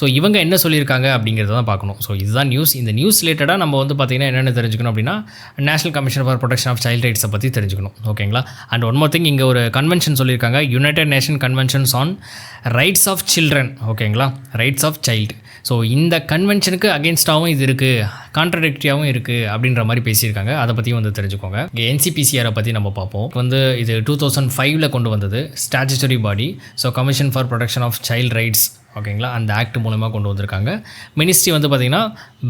[SPEAKER 1] ஸோ இவங்க என்ன சொல்லியிருக்காங்க அப்படிங்கிறத தான் பார்க்கணும். ஸோ இதுதான் நியூஸ். இந்த நியூஸ் ரிலேட்டடாக நம்ம வந்து பார்த்திங்கன்னா என்னென்ன தெரிஞ்சுக்கணும் அப்படின்னா, national commission for protection of child ரைட்ஸை பற்றி தெரிஞ்சுக்கணும். ஓகேங்களா. அண்ட் ஒன் மோர் திங், இங்கே ஒரு கன்வென்ஷன் சொல்லியிருக்காங்க, United Nation conventions on rights of children. ஓகேங்களா, ரைட்ஸ் ஆஃப் சைல்டு. ஸோ இந்த கன்வென்ஷனுக்கு அகேன்ஸ்டாகவும் இது இருக்குது, கான்ட்ரடிக்டியாகவும் இருக்குது அப்படின்ற மாதிரி பேசியிருக்காங்க. அதை பற்றியும் வந்து தெரிஞ்சுக்கோங்க. இங்கே என்சிபிசிஆரை பற்றி நம்ம பார்ப்போம். வந்து இது 2005 கொண்டு வந்தது statutory body. So commission for protection of child rights. ஓகேங்களா, அந்த ஆக்ட் மூலமாக கொண்டு வந்திருக்காங்க. மினிஸ்ட்ரி வந்து பார்த்திங்கன்னா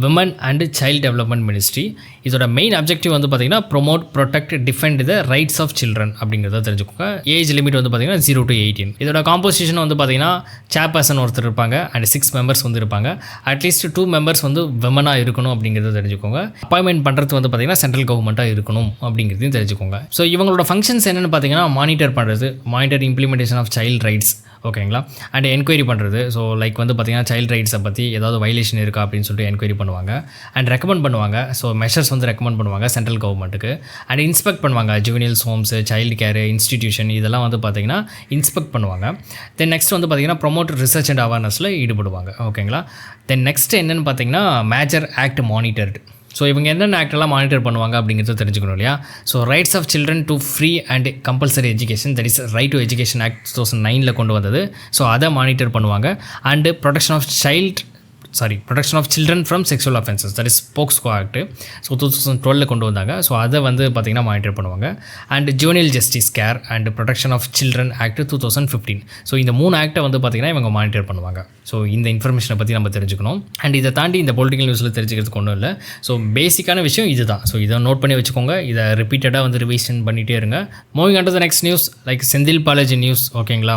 [SPEAKER 1] women and child development ministry. இதோட மெயின் அப்ஜெக்டிவ் வந்து பார்த்திங்கன்னா promote, protect, defend the rights of children அப்படிங்கிறத தெரிஞ்சுக்கோங்க. ஏஜ் லிமிட் வந்து பார்த்திங்கன்னா 0 to 18. இதோட காம்போசிஷன் வந்து பார்த்திங்கன்னா சேர்பர்சன் ஒருத்தர் இருப்பாங்க அண்ட் 6 மெம்பர்ஸ் வந்து இருப்பாங்க. அட்லீஸ்ட் 2 மெம்பர்ஸ் வந்து விமனாக இருக்கணும் அப்படிங்கிறத தெரிஞ்சுக்கோங்க. அப்பாயின்மெண்ட் பண்ணுறது வந்து பார்த்திங்கன்னா சென்ட்ரல் கவர்மெண்ட்டாக இருக்கணும் அப்படிங்கிறதையும் தெரிஞ்சுக்கோங்க. ஸோ இவங்களோட ஃபங்க்ஷன்ஸ் என்னென்னு பார்த்திங்கன்னா, மானிட்டர் பண்ணுறது, monitor implementation of child rights. ஓகேங்களா. அண்ட் என்கொயரி பண்ணுறது. ஸோ லைக் வந்து பார்த்திங்கன்னா சைல்டு ரைட்ஸை பற்றி ஏதாவது வைலேஷன் இருக்கா அப்படின்னு சொல்லிட்டு என்கொயரி பண்ணுவாங்க. அண்ட் ரெக்கமெண்ட் பண்ணுவாங்க. ஸோ மெஷர்ஸ் வந்து ரெக்கமெண்ட் பண்ணுவாங்க சென்ட்ரல் கவர்மெண்ட்டுக்கு. அண்ட் இன்ஸ்பெக்ட் பண்ணுவாங்க ஜுவனியல்ஸ் ஹோம்ஸு, சைல்டு கேர் இன்ஸ்டிடியூஷன், இதெல்லாம் வந்து பார்த்திங்கன்னா இன்ஸ்பெக்ட் பண்ணுவாங்க. தென் நெக்ஸ்ட் வந்து பார்த்திங்கன்னா ப்ரொமோட் ரிசர்ச் அண்ட் அவேர்னஸில் ஈடுபடுவாங்க. ஓகேங்களா. தென் நெக்ஸ்ட் என்னென்னு பார்த்திங்கன்னா மேஜர் ஆக்ட் மானிட்டர்டு. ஸோ இவங்க என்னென்ன ஆக்டெல்லாம் மானிட்டர் பண்ணுவாங்க அப்படிங்கிறத தெரிஞ்சுக்கணும் இல்லையா. So rights of children to free and compulsory education, that is right to education act 2009 கொண்டு வந்தது. ஸோ அதை மானிட்டர் பண்ணுவாங்க. And protection of children from sexual offences, that is POCSO act. So 2012 கொண்டு வந்தாங்க. ஸோ அதை வந்து பார்த்திங்கன்னா மானிட்டர் பண்ணுவாங்க. And juvenile justice care and protection of children act 2015. So இந்த 3 ஆக்டை வந்து பார்த்திங்கன்னா இவங்க மானிட்டர் பண்ணுவாங்க. ஸோ இந்த இன்ஃபர்மேஷனை பற்றி நம்ம தெரிஞ்சுக்கணும். அண்ட் இதை தாண்டி இந்த பொலிட்டிக்கல் நியூஸில் தெரிஞ்சுக்கிறதுக்கு ஒன்றும் இல்லை. ஸோ பேசிக்கான விஷயம் இது தான். ஸோ இதை நோட் பண்ணி வச்சுக்கோங்க. இதை ரிப்பீட்டடாக வந்து ரிவிஷன் பண்ணிகிட்டே இருங்க. Moving on to the next news, like Senthil Balaji news. ஓகேங்களா.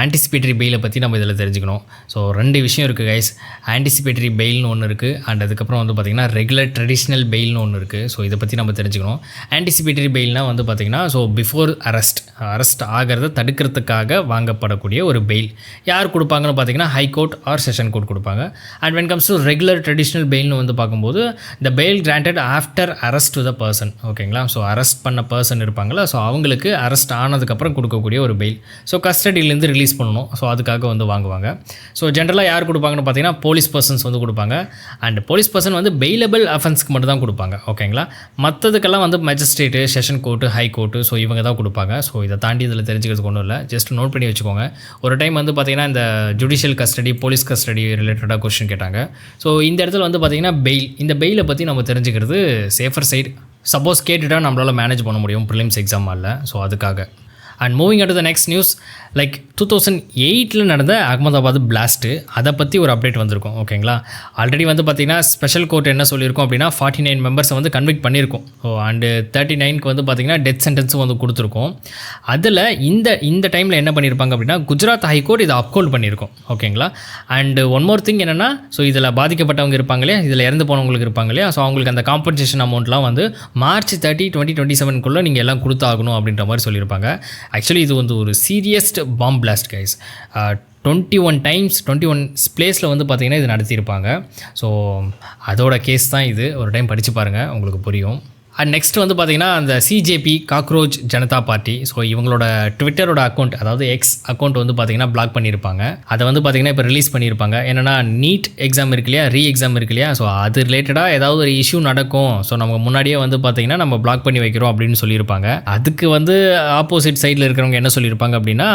[SPEAKER 1] ஆன்டிசிபேட்டரி பெயிலை பற்றி நம்ம இதில் தெரிஞ்சுக்கணும். ஸோ 2 விஷயம் இருக்குது கைஸ். ஆன்டிசிபேட்டரி பெயில்னு ஒன்று இருக்குது, அண்ட் அதுக்கப்புறம் வந்து பார்த்திங்கன்னா ரெகுலர் ட்ரெடிஷ்னல் பெயில்னு ஒன்று இருக்குது. ஸோ இதை பற்றி நம்ம தெரிஞ்சுக்கணும். ஆன்டிசிபேட்டரி பெயில்னால் வந்து பார்த்திங்கன்னா ஸோ பிஃபோர் அரெஸ்ட் ஆகிறத தடுக்கிறதுக்காக வாங்கப்படக்கூடிய ஒரு பெயில். யார் கொடுப்பாங்கன்னு பார்த்திங்கன்னா ஹைகோர்ட் ஆர் செஷன் கோர்ட் கொடுப்பாங்க. And when comes to regular traditional பெயில்னு வந்து பார்க்கும்போது the bail granted after arrest to the person. ஓகேங்களா. ஸோ அரெஸ்ட் பண்ண பர்சன் இருப்பாங்களா, ஸோ அவங்களுக்கு அரெஸ்ட் ஆனதுக்கப்புறம் கொடுக்கக்கூடிய ஒரு பெயில். ஸோ கஸ்டடியிலேருந்து ரிலீஸ் பண்ணணும். ஸோ அதுக்காக வந்து வாங்குவாங்க. ஸோ ஜென்ரலாக யார் கொடுப்பாங்கன்னு பார்த்தீங்கன்னா போலீஸ் பர்சன்ஸ் வந்து கொடுப்பாங்க. அண்ட் போலீஸ் பர்சன் வந்து பெயிலபிள் அஃபென்ஸ்க்கு மட்டும் தான் கொடுப்பாங்க. ஓகேங்களா. மற்றதுக்கெல்லாம் வந்து magistrate, session court, high court, so இவங்க தான் கொடுப்பாங்க. ஸோ இதை தாண்டி இதில் தெரிஞ்சுக்கிறதுக்கு ஒன்றும் இல்லை. ஜஸ்ட் நோட் பண்ணி வச்சுக்கோங்க. ஒரு டைம் வந்து பார்த்திங்கன்னா இந்த ஜுடிஷியல் கஸ்டடி, போலீஸ் கஸ்டடி ரிலேட்டடாக கொஸ்டின் கேட்டாங்க. ஸோ இந்த இடத்துல வந்து பார்த்திங்கன்னா பெயில், இந்த பெயிலை பற்றி நம்ம தெரிஞ்சுக்கிறது சேஃபர் சைடு. சப்போஸ் கேட்டுட்டால் நம்மளால் மேனேஜ் பண்ண முடியும் ப்ரிலிம்ஸ் எக்ஸாம் அல்ல. ஸோ அதுக்காக. And moving on to the next news, like 2008 நடந்த அகமதாபாத் பிளாஸ்ட்டு, அதை பற்றி ஒரு அப்டேட் வந்திருக்கும். ஓகேங்களா. ஆல்ரெடி வந்து பார்த்திங்கன்னா ஸ்பெஷல் கோர்ட் என்ன சொல்லியிருக்கோம் அப்படின்னா 49 மெம்பர்ஸை வந்து கன்விக்ட் பண்ணியிருக்கோம். அண்டு 39க்கு வந்து பார்த்திங்கன்னா டெத் சென்டென்ஸும் வந்து கொடுத்துருக்கோம். அதில் இந்த டைமில் என்ன பண்ணியிருப்பாங்க அப்படின்னா குஜராத் ஹைகோர்ட் இதை அப்ஹோல்ட் பண்ணியிருக்கோம். ஓகேங்களா. அண்டு ஒன் மோர் திங் என்னென்னா, ஸோ இதில் பாதிக்கப்பட்டவங்க இருப்பாங்க இல்லையா, இதில் இறந்து போனவங்களுக்கு இருப்பாங்க இல்லையா, ஸோ அவங்களுக்கு அந்த காம்பன்சேஷன் அமௌண்ட்லாம் வந்து March 30, 2027 நீங்கள் எல்லாம் கொடுத்தாகணும் அப்படின்ற மாதிரி சொல்லியிருப்பாங்க. ஆக்சுவலி இது வந்து ஒரு சீரியஸ்ட் பாம் பிளாஸ்ட் கைஸ். 21 டைம்ஸ் 21 பிளேஸில் வந்து பார்த்திங்கன்னா இது நடத்தியிருப்பாங்க. ஸோ அதோட கேஸ் தான் இது. ஒரு டைம் படித்து பாருங்கள், உங்களுக்கு புரியும். அண்ட் நெக்ஸ்ட் வந்து பார்த்தீங்கன்னா அந்த CJP cockroach Janata party, so இவங்களோட ட்விட்டரோட அக்கௌண்ட், அதாவது எக்ஸ் அக்கௌண்ட் வந்து பார்த்தீங்கன்னா பிளாக் பண்ணியிருப்பாங்க. அதை வந்து பார்த்தீங்கன்னா இப்போ ரிலீஸ் பண்ணியிருப்பாங்க. என்னென்னா நீட் எக்ஸாம் இருக்கு இல்லையா, ரீ எக்ஸாம் இருக்கு இல்லையா, ஸோ அது ரிலேட்டடாக ஏதாவது ஒரு இஷ்யூ நடக்கும், ஸோ நம்ம முன்னாடியே வந்து பார்த்தீங்கன்னா நம்ம பிளாக் பண்ணி வைக்கிறோம் அப்படின்னு சொல்லியிருப்பாங்க. அதுக்கு வந்து ஆப்போசிட் சைடில் இருக்கிறவங்க என்ன சொல்லியிருப்பாங்க அப்படின்னா,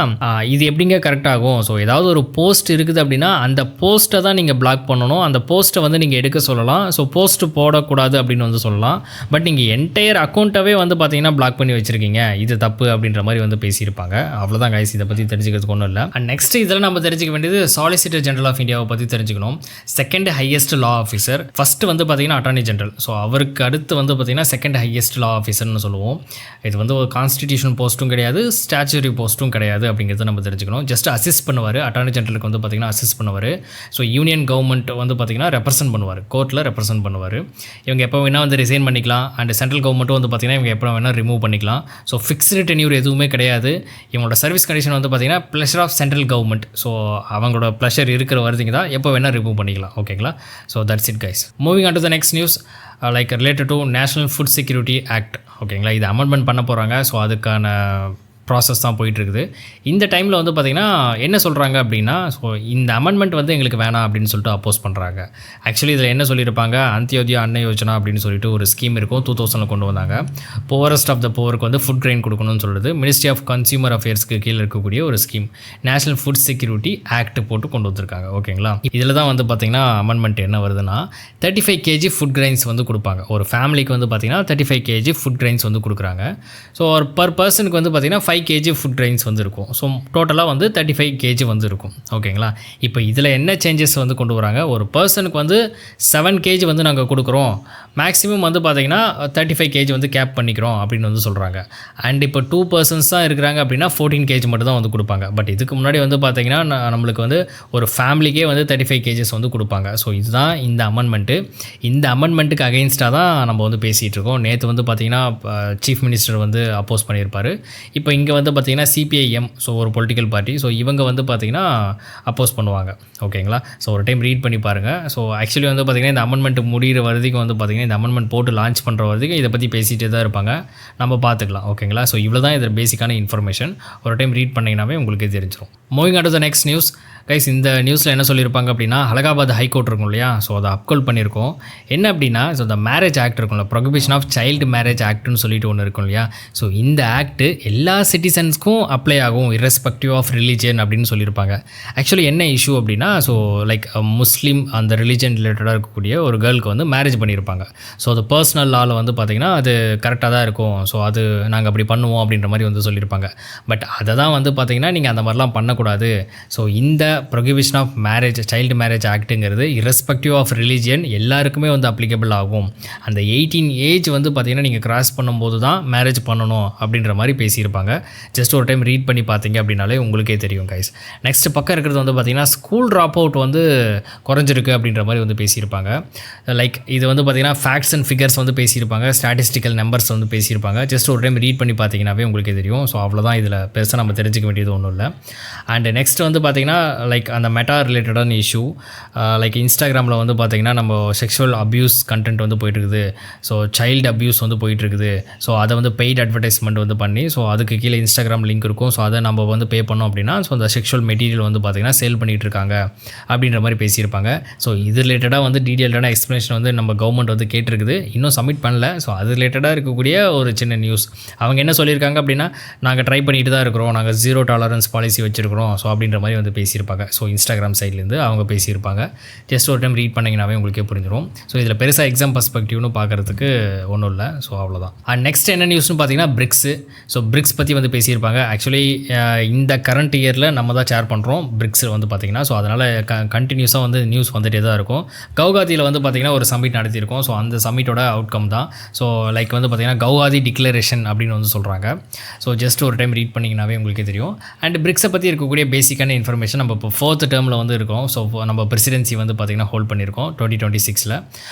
[SPEAKER 1] இது எப்படிங்க கரெக்ட் ஆகும், ஸோ ஏதாவது ஒரு போஸ்ட் இருக்குது அப்படின்னா அந்த போஸ்ட்டை தான் நீங்கள் பிளாக் பண்ணணும், அந்த போஸ்ட்டை வந்து நீங்கள் எடுக்க சொல்லலாம், ஸோ போஸ்ட் போடக்கூடாது அப்படின்னு வந்து சொல்லலாம். பட் நீங்கள் என்டையர் அக்கௌண்ட்டாகவே வந்து பார்த்தீங்கன்னா பிளாக் பண்ணி வச்சிருக்கீங்க, இது தப்பு அப்படின்ற மாதிரி வந்து பேசியிருப்பாங்க. அவ்வளோதான் கைஸ், இதை பற்றி தெரிஞ்சுக்கிறதுக்கு ஒன்றும் இல்லை. அண்ட் நெக்ஸ்ட் இதில் நம்ம தெரிஞ்சுக்க வேண்டியது சாலிசிட்டர் ஜெனரல் ஆஃப் இந்தியாவை பற்றி தெரிஞ்சுக்கணும். செகண்ட் ஹையஸ்ட் லா ஆஃபீஸர், ஃபர்ஸ்ட் வந்து பார்த்தீங்கன்னா அட்டார்னி ஜெனரல், ஸோ அவருக்கு அடுத்து வந்து பார்த்தீங்கன்னா செகண்ட் ஹையஸ்ட் லா ஆஃபீஸர்னு சொல்லுவோம். இது வந்து ஒரு கான்ஸ்டிடியூஷன் போஸ்ட்டும் கிடையாது, ஸ்டாச்சுரி போஸ்ட்டும் கிடையாது அப்படிங்கிறத நம்ம தெரிஞ்சுக்கணும். ஜஸ்ட் அசிஸ்ட் பண்ணுவார், அட்டார்னி ஜெனரலுக்கு வந்து பார்த்தீங்கன்னா அசிஸ்ட் பண்ணுவார். ஸோ யூனியன் கவர்மெண்ட் வந்து பார்த்தீங்கன்னா ரெப்ரசென்ட் பண்ணுவார், கோர்ட்டில் ரெப்ரசென்ட் பண்ணுவார். இவங்க எப்போ வேணால் வந்து ரிசைன் பண்ணிக்கலாம். அண்ட் சென்ட்ரல் கவர்மெண்ட்டும் வந்து பார்த்தீங்கன்னா இவங்க எப்போ வேணால் ரிமூவ் பண்ணிக்கலாம். ஸோ ஃபிக்ஸ்டு டென்யூர் எதுவுமே கிடையாது. இவங்களோட சர்வீஸ் கண்டிஷன் வந்து பார்த்தீங்கன்னா pleasure of central government, so அவங்களோட ப்ளஷர் இருக்கிற வருதுங்க தான் எப்போ வேணால் ரிமூவ் பண்ணிக்கலாம். ஓகேங்களா, so that's it guys. Moving on to the next news, like related to national food security act. ஓகேங்களா, இது அமெண்ட்மெண்ட் பண்ண போகிறாங்க. ஸோ அதுக்கான ப்ராசஸ் தான் போயிட்டுருக்குது. இந்த டைமில் வந்து பார்த்திங்கன்னா என்ன சொல்கிறாங்க அப்படின்னா, ஸோ இந்த அமெண்ட்மெண்ட் வந்து எங்களுக்கு வேணாம் அப்படின்னு சொல்லிட்டு அப்போஸ் பண்ணுறாங்க. ஆக்சுவலி இதில் என்ன சொல்லியிருப்பாங்க, அந்தியோதயா அன்ன யோஜனா அப்படின்னு சொல்லிட்டு ஒரு ஸ்கீம் இருக்கும், 2000 கொண்டு வந்தாங்க. புவரஸ்ட் ஆஃப் த புவருக்கு வந்து ஃபுட் கிரெயின் கொடுக்கணும்னு சொல்லிட்டு மினிஸ்ட்ரி ஆஃப் கன்சியூமர் அஃபேர்ஸ்க்கு கீழே இருக்கக்கூடிய ஒரு scheme, national food security act போட்டு கொண்டு வந்திருக்காங்க. ஓகேங்களா, இதில் தான் வந்து பார்த்திங்கன்னா அமெண்ட்மெண்ட் என்ன வருதுன்னா 35 kg ஃபுட் கிரெயின்ஸ் வந்து கொடுப்பாங்க. ஒரு ஃபேமிலிக்கு வந்து பார்த்திங்கன்னா 35 kg ஃபுட் கிரெயின்ஸ் வந்து கொடுக்குறாங்க. ஸோ ஒரு பர் பர்சனுக்கு வந்து பார்த்திங்கன்னா 5 kg ஃபுட் கிரெயின்ஸ் வந்து இருக்கும். ஸோ டோட்டலாக வந்து 35 kg வந்து இருக்கும். ஓகேங்களா, இப்போ இதில் என்ன சேஞ்சஸ் வந்து கொண்டு வராங்க, ஒரு பர்சனுக்கு வந்து 7 kg வந்து நாங்கள் கொடுக்குறோம், மேக்ஸிமம் வந்து பார்த்திங்கன்னா 35 kg வந்து கேப் பண்ணிக்கிறோம் அப்படின்னு வந்து சொல்கிறாங்க. அண்ட் இப்போ 2 persons தான் இருக்கிறாங்க அப்படின்னா 14 kg மட்டும் தான் வந்து கொடுப்பாங்க. பட் இதுக்கு முன்னாடி வந்து பார்த்திங்கன்னா நம்மளுக்கு வந்து ஒரு ஃபேமிலிக்கே வந்து 35 kgs வந்து கொடுப்பாங்க. ஸோ இதுதான் இந்த அமெண்ட்மெண்ட்டு. இந்த அமெண்ட்மெண்ட்டுக்கு அகெயின்ஸ்டாக தான் நம்ம வந்து பேசிகிட்டு இருக்கோம். நேற்று வந்து பார்த்திங்கன்னா சீஃப் மினிஸ்டர் வந்து அப்போஸ் பண்ணியிருப்பார். இப்போ இங்கே வந்து பார்த்திங்கன்னா சிபிஐஎம், ஸோ ஒரு பொலிட்டிக்கல் பார்ட்டி, ஸோ இவங்க வந்து பார்த்திங்கன்னா அப்போஸ் பண்ணுவாங்க. ஓகேங்களா, ஸோ ஒரு டைம் ரீட் பண்ணி பாருங்கள். ஸோ ஆக்சுவலி வந்து பார்த்திங்கன்னா இந்த அமெண்ட்மெண்ட் முடிகிற வரைக்கும் வந்து பார்த்திங்கன்னா இந்த அமெண்ட்மெண்ட் போட்டு லான்ச் பண்ணுற வரைக்கும் இதை பற்றி பேசிகிட்டே தான் இருப்பாங்க, நம்ம பார்த்துக்கலாம். ஓகேங்களா, ஸோ இவ்வளோ தான் இதில் பேசிக்கான இன்ஃபர்மேஷன். ஒரு டைம் ரீட் பண்ணிங்கனாவே உங்களுக்கு தெரிஞ்சிடும். Moving on to the next news guys, இந்த நியூஸில் என்ன சொல்லியிருப்பாங்க அப்படின்னா, அலகாபாத் ஹைகோர்ட் இருக்கும் இல்லையா, ஸோ அதை அப்கோல் பண்ணியிருக்கோம். என்ன அப்படின்னா, ஸோ இந்த மேரேஜ் ஆக்ட் இருக்கும்ல, ப்ரொஹிபிஷன் ஆஃப் சைல்டு மேரேஜ் ஆக்ட்னு சொல்லிட்டு ஒன்று இருக்கும் இல்லையா, ஸோ இந்த ஆக்ட் எல்லா சிட்டிசன்ஸ்க்கும் அப்ளை ஆகும் இரஸ்பெக்டிவ் ஆஃப் ரிலீஜன் அப்படின்னு சொல்லியிருப்பாங்க. ஆக்சுவலி என்ன இஷ்யூ அப்படின்னா, ஸோ லைக் முஸ்லீம் அந்த ரிலீஜன் ரிலேட்டடாக இருக்கக்கூடிய ஒரு கேர்ளுக்கு வந்து மேரேஜ் பண்ணியிருப்பாங்க. ஸோ அது பர்சனல் லாவில் வந்து பார்த்திங்கன்னா அது கரெக்டாக தான் இருக்கும், ஸோ அது நாங்கள் அப்படி பண்ணுவோம் அப்படின்ற மாதிரி வந்து சொல்லியிருப்பாங்க. பட் அதை தான் வந்து பார்த்திங்கன்னா நீங்கள் அந்த மாதிரிலாம் பண்ணக்கூடாது. ஸோ இந்த prohibition of marriage child marriage ஆக்ட்டுங்கிறது இரஸ்பெக்டிவ் ஆஃப் ரிலீஜியன் எல்லாருக்குமே வந்து அப்ளிகபிள் ஆகும். அந்த 18 ஏஜ் வந்து பார்த்திங்கன்னா நீங்கள் கிராஸ் பண்ணும்போது தான் மேரேஜ் பண்ணணும் அப்படின்ற மாதிரி பேசியிருப்பாங்க. ஜஸ்ட் ஒரு டைம் ரீட் பண்ணி பார்த்தீங்க அப்படின்னாலே உங்களுக்கே தெரியும் கைஸ். நெக்ஸ்ட் பக்கம் இருக்கிறது வந்து பார்த்திங்கன்னா ஸ்கூல் ட்ராப் அவுட் வந்து குறைஞ்சிருக்கு அப்படின்ற மாதிரி வந்து பேசியிருப்பாங்க. லைக் இது வந்து பார்த்திங்கன்னா ஃபேக்ட்ஸ் அண்ட் ஃபிகர்ஸ் வந்து பேசியிருப்பாங்க, ஸ்டாட்டிஸ்டிக்கல் நம்பர்ஸ் வந்து பேசியிருப்பாங்க. ஜஸ்ட் ஒரு டைம் ரீட் பண்ணி பார்த்தீங்கன்னாவே உங்களுக்கே தெரியும். ஸோ அவ்வளோதான், இதில் பெருசாக நம்ம தெரிஞ்சிக்க வேண்டியது ஒன்றும் இல்லை. அண்ட் நெக்ஸ்ட் வந்து பார்த்திங்கன்னா லைக் அந்த மெட்டா ரிலேட்டடான இஷ்யூ, லைக் இன்ஸ்டாகிராமில் வந்து பார்த்திங்கன்னா நம்ம செக்ஷுவல் அப்யூஸ் கண்டென்ட் வந்து போயிட்டுருக்குது, ஸோ சைல்டு அப்யூஸ் வந்து போயிட்டுருக்குது. ஸோ அதை வந்து பெய்ட் அட்வர்டைஸ்மெண்ட் வந்து பண்ணி, ஸோ அதுக்கு கீழே இன்ஸ்டாகிராம் லிங்க் இருக்கும், ஸோ அதை நம்ம வந்து பே பண்ணோம் அப்படின்னா ஸோ அந்த செக்ஷுவல் மெட்டீரியல் வந்து பார்த்திங்கன்னா சேல் பண்ணிகிட்ருக்காங்க அப்படின்ற மாதிரி பேசியிருப்பாங்க. ஸோ இது ரிலேட்டடாக வந்து டீட்டெயில்டான எக்ஸ்ப்ளனேஷன் வந்து நம்ம கவர்மெண்ட் வந்து கேட்டிருக்குது, இன்னும் சப்மிட் பண்ணல. ஸோ அது ரிலேட்டடாக இருக்கக்கூடிய ஒரு சின்ன நியூஸ். அவங்க என்ன சொல்லியிருக்காங்க அப்படின்னா, நாங்கள் ட்ரை பண்ணிட்டு தான் இருக்கிறோம், நாங்கள் 0 டாலரன்ஸ் பாலிசி வச்சுருக்கிறோம், ஸோ அப்படின்ற மாதிரி வந்து பேசியிருப்பாங்க. ஸோ இன்ஸ்டாகிராம் சைட்லேருந்து அவங்க பேசியிருப்பாங்க. ஜஸ்ட் ஒரு டைம் ரீட் பண்ணிங்கனாவே உங்களுக்கே புரிஞ்சிடும். ஸோ இதில் பெருசாக எக்ஸாம் பர்ஸ்பெக்டிவ்னு பார்க்குறதுக்கு ஒன்றும் இல்லை. ஸோ அவ்வளோதான். அண்ட் நெக்ஸ்ட் என்ன நியூஸ்னு பார்த்தீங்கன்னா பிரிக்ஸு. ஸோ பிரிக்ஸ் பற்றி வந்து பேசியிருப்பாங்க. ஆக்சுவலி இந்த கரண்ட் இயரில் நம்ம தான் ஷேர் பண்ணுறோம் பிரிக்ஸில் வந்து பார்த்திங்கன்னா. ஸோ அதனால் கண்டினியூஸாக வந்து நியூஸ் வந்துகிட்டே தான் இருக்கும். கவுகாத்தியில் வந்து பார்த்திங்கன்னா ஒரு சமிட் நடத்தியிருக்கோம். ஸோ அந்த சமிட்டோட அவுட்கம் தான். ஸோ லைக் வந்து பார்த்திங்கன்னா கவுகாதி டிக்ளரேஷன் அப்படின்னு வந்து சொல்கிறாங்க. ஸோ ஜஸ்ட் ஒரு டைம் ரீட் பண்ணிங்கனாவே உங்களுக்கே தெரியும். அண்ட் பிரிக்ஸை பற்றி இருக்கக்கூடிய பேசிக்கான இன்ஃபர்மேஷன் நம்ம இப்போ 4th டேர்மில் வந்து இருக்கோம். ஸோ நம்ம பிரசிடென்சி வந்து பார்த்திங்கன்னா ஹோல்ட் பண்ணியிருக்கோம் 2026.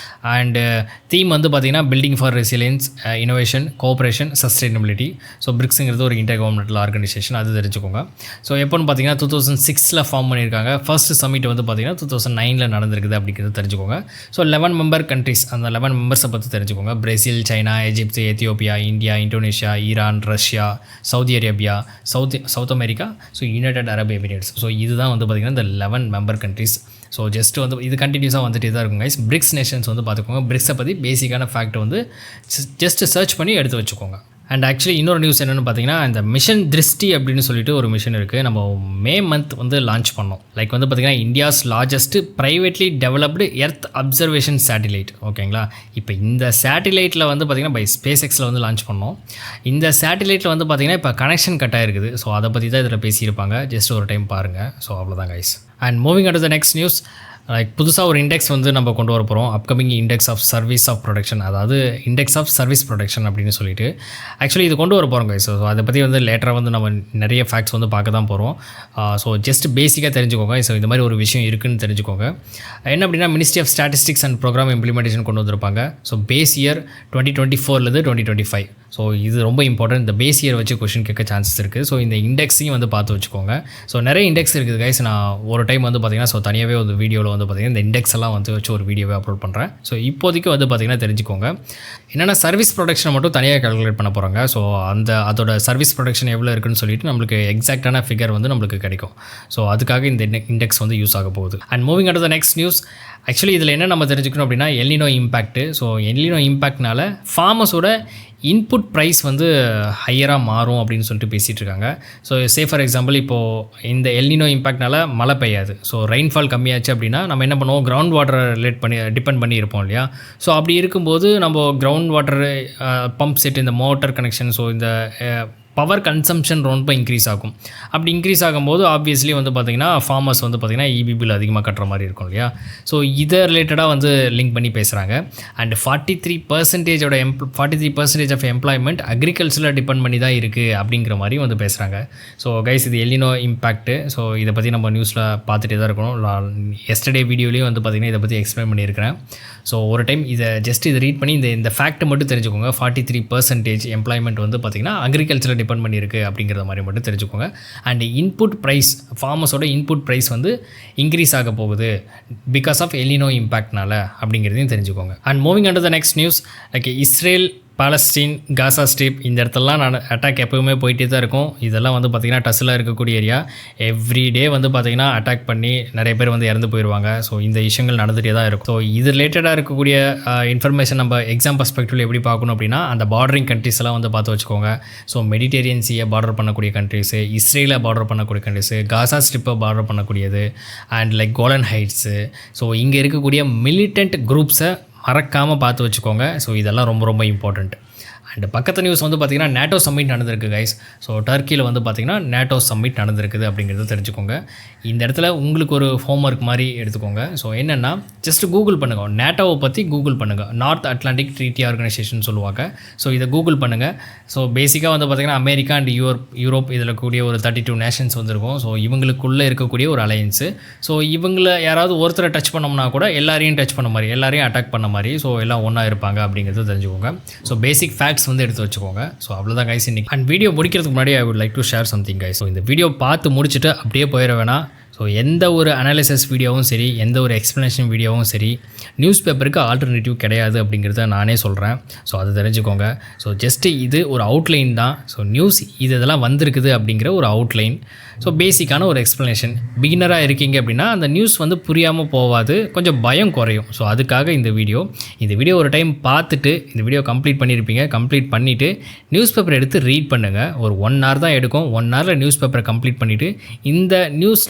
[SPEAKER 1] அண்டு தீம் வந்து பார்த்திங்கன்னா building for resilience, innovation, cooperation, sustainability. So பிரிக்ஸுங்கிறது ஒரு இன்டர் கவர்மெண்டல் ஆர்கனைசேஷன், அது தெரிஞ்சுக்கோங்க. ஸோ எப்போன்னு பார்த்தீங்கன்னா 2006 ஃபார்ம் பண்ணியிருக்காங்க. ஃபர்ஸ்ட் சமிட் வந்து பார்த்திங்கன்னா 2009 நடந்திருக்குது அப்படிங்கிறது தெரிஞ்சுக்கோங்க. ஸோ 11 மெம்பர் கண்ட்ரிஸ், அந்த 11 மெம்பர்ஸை பற்றி தெரிஞ்சுக்கோங்க. Brazil, China, Egypt, Ethiopia, India, Indonesia, Iran, Russia, Saudi Arabia, south America, so United Arab Emirates. So இதுதான் வந்து பார்த்திங்கன்னா இந்த 11 மெம்பர் கண்ட்ரிஸ். ஸோ ஜஸ்ட் வந்து இது கண்டினியூஸாக வந்துட்டு தான் இருக்கும் கைஸ். பிரிக்ஸ் நேஷன்ஸ் வந்து பார்த்துக்கோங்க. பிரிக்ஸை பற்றி பேசிக்கான ஃபேக்ட் வந்து ஜஸ்ட் சர்ச் பண்ணி எடுத்து வச்சுக்கோங்க. அண்ட் ஆக்சுவலி இன்னொரு நியூஸ் என்னென்னு பார்த்தீங்கன்னா, இந்த மிஷன் திருஷ்டி அப்படின்னு சொல்லிட்டு ஒரு மிஷன் இருக்குது. நம்ம மே மந்த் வந்து லான்ச் பண்ணோம். லைக் வந்து பார்த்திங்கன்னா India's largest privately developed earth observation satellite. ஓகேங்களா? இப்போ இந்த சேட்டிலைட்டில் வந்து பார்த்திங்கன்னா பை ஸ்பேஸ் எக்ஸில் வந்து லான்ச் பண்ணோம். இந்த சேட்டிலைட்டில் வந்து பார்த்திங்கன்னா இப்போ கனெக்ஷன் கட் ஆகிருக்குது. ஸோ அதை பற்றி தான் இதில் பேசியிருப்பாங்க. ஜஸ்ட் ஒரு டைம் பாருங்கள். ஸோ அவ்வளோதான் guys. And moving on to the next news, like புதுசாக ஒரு இண்டெக்ஸ் வந்து நம்ம கொண்டு வர போகிறோம். Upcoming index of service of production, அதாவது இண்டெக்ஸ் ஆஃப் சர்வீஸ் ப்ரொடக்ஷன் அப்படின்னு சொல்லிட்டு ஆக்சுவலி இது கொண்டு வர போகிறோம் கைஸ். ஸோ அதை பற்றி வந்து லேட்டராக வந்து நம்ம நிறைய ஃபேக்ட்ஸ் வந்து பார்க்க தான் போகிறோம். ஸோ ஜஸ்ட் பேசிக்காக தெரிஞ்சுக்கோங்க. ஸோ இந்த மாதிரி ஒரு விஷயம் இருக்குதுன்னு தெரிஞ்சுக்கோங்க. என்ன அப்படின்னா, ministry of statistics and programme implementation கொண்டு வந்திருப்பாங்க. ஸோ பேஸ் இயர் 2024லேருந்து 2025. ஸோ இது ரொம்ப இம்பார்ட்டன்ட். இந்த பேஸ் இயர் வச்சு கொஷின் கேட்க சான்சஸ் இருக்குது. ஸோ இந்த இண்டெக்ஸையும் வந்து பார்த்து வச்சுக்கோங்க. ஸோ நிறைய இண்டெக்ஸ் இருக்குது கைஸ். நான் ஒரு டைம் வந்து பார்த்திங்கன்னா ஸோ தனியாகவே ஒரு வீடியோவில் வந்து பார்த்திங்கன்னா இந்த இண்டெக்ஸ் எல்லாம் வந்து வச்சு ஒரு வீடியோவை அப்லோட் பண்ணுறேன். ஸோ இப்போதைக்கு வந்து பார்த்திங்கன்னா தெரிஞ்சுக்கோங்க. என்னென்னா சர்வீஸ் ப்ரொடக்ஷனை மட்டும் தனியாக கால்குலேட் பண்ண போகிறாங்க. ஸோ அதோட சர்வீஸ் ப்ரொடக்ஷன் எவ்வளோ இருக்குன்னு சொல்லிட்டு நம்மளுக்கு எக்ஸாக்டான ஃபிகர் வந்து நம்மளுக்கு கிடைக்கும். ஸோ அதுக்காக இந்த இண்டெக்ஸ் வந்து யூஸ் ஆக போகுது. And moving on to the next news, actually இதில் என்ன நம்ம தெரிஞ்சுக்கணும் அப்படின்னா எல்னினோ இம்பேக்ட். ஸோ எல்னினோ இம்பேக்ட்னால ஃபார்மர்ஸோட இன்புட் ப்ரைஸ் வந்து ஹையராக மாறும் அப்படின்னு சொல்லிட்டு பேசிகிட்டு இருக்காங்க. ஸோ சே ஃபார் எக்ஸாம்பிள், இப்போது இந்த எல்னினோ இம்பேக்ட்னால மழை பெய்யாது. ஸோ ரெயின்ஃபால் கம்மியாச்சு அப்படின்னா நம்ம என்ன பண்ணுவோம், கிரவுண்ட் வாட்டரை டிபெண்ட் பண்ணி இருப்போம் இல்லையா? ஸோ அப்படி இருக்கும்போது நம்ம கிரவுண்ட் வாட்டர் பம்ப் செட், இந்த மோட்டர் கனெக்ஷன், ஸோ இந்த பவர் கன்சம்ஷன் ரொம்ப இன்க்ரீஸ் ஆகும். அப்படி இன்க்ரீஸ் ஆகும்போது ஆப்வியஸ்லி வந்து பார்த்திங்கன்னா ஃபார்மர்ஸ் வந்து பார்த்திங்கன்னா இபி பில் அதிகமாக கட்டுற மாதிரி இருக்கும் இல்லையா? ஸோ இதை ரிலேட்டடாக வந்து லிங்க் பண்ணி பேசுகிறாங்க. அண்ட் 43% ஆஃப் எம்ப்ளாய்மெண்ட் அக்ரிகல்ச்சரில் டிபெண்ட் பண்ணி தான் இருக்குது அப்படிங்கிற மாதிரி வந்து பேசுகிறாங்க. ஸோ கைஸ், இது எல்னினோ இம்பேக்ட். ஸோ இதை பற்றி நம்ம நியூஸில் பார்த்துட்டே தான் இருக்கணும். எஸ்டர்டே வீடியோலேயும் வந்து பார்த்திங்கன்னா இதை பற்றி எக்ஸ்பிளைன் பண்ணியிருக்கிறேன். ஸோ ஒரு டைம் இதை ரீட் பண்ணி இந்த ஃபேக்ட்டை மட்டும் தெரிஞ்சுக்கோங்க. 43% எம்ப்ளாய்மெண்ட் வந்து பார்த்திங்கன்னா அக்ரிகல்ச்சரில் டிபெண்ட் பண்ணியிருக்கு அப்படிங்கிற மாதிரி மட்டும் தெரிஞ்சுக்கோங்க. அண்ட் இன்புட் ப்ரைஸ், ஃபார்மர்ஸோட இன்புட் ப்ரைஸ் வந்து இன்க்ரீஸ் ஆக போகுது பிகாஸ் ஆஃப் எல்னினோ இம்பேக்ட்னால அப்படிங்கிறதையும் தெரிஞ்சுக்கோங்க. And moving on to the next news, like Israel, Palestine, Gaza strip, இந்த இடத்துலலாம் அட்டாக் எப்போவுமே போயிட்டே தான் இருக்கும். இதெல்லாம் வந்து பார்த்திங்கன்னா டஸ்ஸில் இருக்கக்கூடிய ஏரியா. எவ்ரி டே வந்து பார்த்திங்கன்னா அட்டாக் பண்ணி நிறைய பேர் வந்து இறந்து போயிடுவாங்க. ஸோ இந்த விஷயங்கள் நடந்துகிட்டே தான் இருக்கும். ஸோ இது ரிலேட்டடாக இருக்கக்கூடிய இன்ஃபர்மேஷன் நம்ம எக்ஸாம் பர்ஸ்பெக்டிவில் எப்படி பார்க்கணும் அப்படின்னா, அந்த பார்டரிங் கண்ட்ரிஸ் எல்லாம் வந்து பார்த்து வச்சுக்கோங்க. ஸோ மெடிட்டேரியன் சீயை பார்டர் பண்ணக்கூடிய கண்ட்ரிஸு, இஸ்ரேலை பார்டர் பண்ணக்கூடிய கண்ட்ரிஸு, காசா ஸ்ட்ரிப்பை பார்டர் பண்ணக்கூடியது, and like colon heights. So இங்கே இருக்கக்கூடிய மிலிட்டன்ட் குரூப்ஸை மறக்காமல் பார்த்து வச்சுக்கோங்க. ஸோ இதெல்லாம் ரொம்ப ரொம்ப இம்பார்ட்டண்ட். அண்ட் பக்கத்து நியூஸ் வந்து பார்த்திங்கன்னா நேட்டோ சம்மிட் நடந்திருக்கு கைஸ். ஸோ டர்க்கியில் வந்து பார்த்திங்கன்னா நேட்டோ சம்மிட் நடந்திருக்குது அப்படிங்கிறத தெரிஞ்சுக்கோங்க. இந்த இடத்துல உங்களுக்கு ஒரு ஹோம்ஒர்க் மாதிரி எடுத்துக்கோங்க. ஸோ என்னென்னா, ஜஸ்ட் கூகுள் பண்ணுங்கள், நேட்டோவை பற்றி கூகுள் பண்ணுங்கள். நார்த் அட்லாண்டிக் ட்ரீட்டி ஆர்கனைசேஷன் சொல்லுவாங்க. ஸோ இதை கூகுள் பண்ணுங்கள். ஸோ பேசிக்காக வந்து பார்த்திங்கன்னா அமெரிக்கா அண்ட் யூரோப் இதில் கூடிய ஒரு 32 நேஷன்ஸ் வந்துருக்கும். ஸோ இவங்களுக்குள்ளே இருக்கக்கூடிய ஒரு அலையன்ஸு. ஸோ இவங்களை யாராவது ஒருத்தரை டச் பண்ணோம்னா கூட எல்லாரையும் டச் பண்ண மாதிரி, எல்லாரையும் அட்டாக் பண்ண மாதிரி, ஸோ எல்லாம் ஒன்றா இருப்பாங்க அப்படிங்கிறது தெரிஞ்சுக்கோங்க. ஸோ பேசிக் ஃபேக்ட்ஸ் வந்து எடுத்து வச்சுக்கோங்க. ஸோ அவ்வளோதான் கைஸ் இன்னைக்கு. அண்ட் வீடியோ முடிக்கிறதுக்கு முன்னாடி I would like to share something guys. So இந்த வீடியோ பார்த்து முடிச்சுட்டு அப்படியே போயிட வேணாம். ஸோ எந்த ஒரு அனாலிசிஸ் வீடியோவும் சரி, எந்த ஒரு எக்ஸ்ப்ளனேஷன் வீடியோவும் சரி, நியூஸ் பேப்பருக்கு ஆல்டர்னேட்டிவ் கிடையாது அப்படிங்கிறத நானே சொல்கிறேன். ஸோ அதை தெரிஞ்சுக்கோங்க. ஸோ ஜஸ்ட்டு இது ஒரு அவுட்லைன் தான். ஸோ நியூஸ் இதெல்லாம் வந்திருக்குது அப்படிங்கிற ஒரு அவுட்லைன். ஸோ பேசிக்கான ஒரு எக்ஸ்ப்ளனேஷன். பிகினராக இருக்கீங்க அப்படின்னா அந்த நியூஸ் வந்து புரியாமல் போகாது, கொஞ்சம் பயம் குறையும். ஸோ அதுக்காக இந்த வீடியோ ஒரு டைம் பார்த்துட்டு இந்த வீடியோ கம்ப்ளீட் பண்ணியிருப்பீங்க. கம்ப்ளீட் பண்ணிவிட்டு நியூஸ் பேப்பர் எடுத்து ரீட் பண்ணுங்கள். ஒரு 1 hour தான் எடுக்கும். 1 hourல நியூஸ் பேப்பரை கம்ப்ளீட் பண்ணிவிட்டு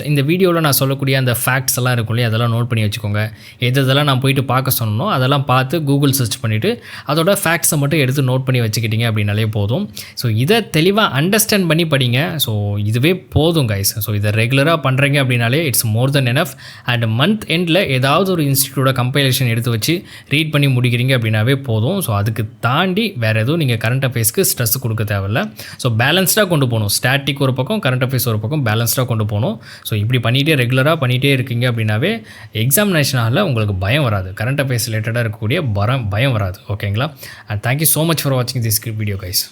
[SPEAKER 1] இந்த வீடியோவில் நான் சொல்லக்கூடிய அந்த ஃபேக்ட்ஸ் எல்லாம் இருக்கும் இல்லையா, அதெல்லாம் நோட் பண்ணி வச்சுக்கோங்க. எதெல்லாம் நான் போயிட்டு பார்க்க சொன்னோம் அதெல்லாம் பார்த்து கூகுள் சர்ச் பண்ணிவிட்டு அதோட ஃபேக்ட்ஸை மட்டும் எடுத்து நோட் பண்ணி வச்சுக்கிட்டீங்க அப்படின்னாலே போதும். ஸோ இதை தெளிவாக அண்டர்ஸ்டாண்ட் பண்ணி படிங்க. ஸோ இதுவே போதும் கைஸ். ஸோ இதை ரெகுலராக பண்ணுறீங்க அப்படின்னாலே it's more than enough. And month எண்டில் ஏதாவது ஒரு இன்ஸ்டியூட்டோட கம்பைலேஷன் எடுத்து வச்சு ரீட் பண்ணி முடிக்கிறீங்க அப்படின்னாவே போதும். ஸோ அதுக்கு தாண்டி வேறு எதுவும் நீங்கள் கரண்ட் அஃபேர்ஸ்க்கு ஸ்ட்ரெஸ் கொடுக்க தேவையில்லை. ஸோ பேலன்ஸ்டாக கொண்டு போகணும். ஸ்டாட்டிக் ஒரு பக்கம், கரண்ட் அஃபேர்ஸ் ஒரு பக்கம், பேலன்ஸ்டாக கொண்டு போகணும். ஸோ இப்படி பண்ணிகிட்டே ரெகுலராக பண்ணிகிட்டே இருக்கீங்க அப்படின்னாவே எக்ஸாமினேஷன் ஹாலில் உங்களுக்கு பயம் வராது. கரண்ட் அஃபேர்ஸ் ரிலேட்டடாக இருக்கக்கூடிய பயம் வராது. ஓகேங்களா? And thank you so much for வாட்சிங் திஸ் வீடியோ கைஸ்.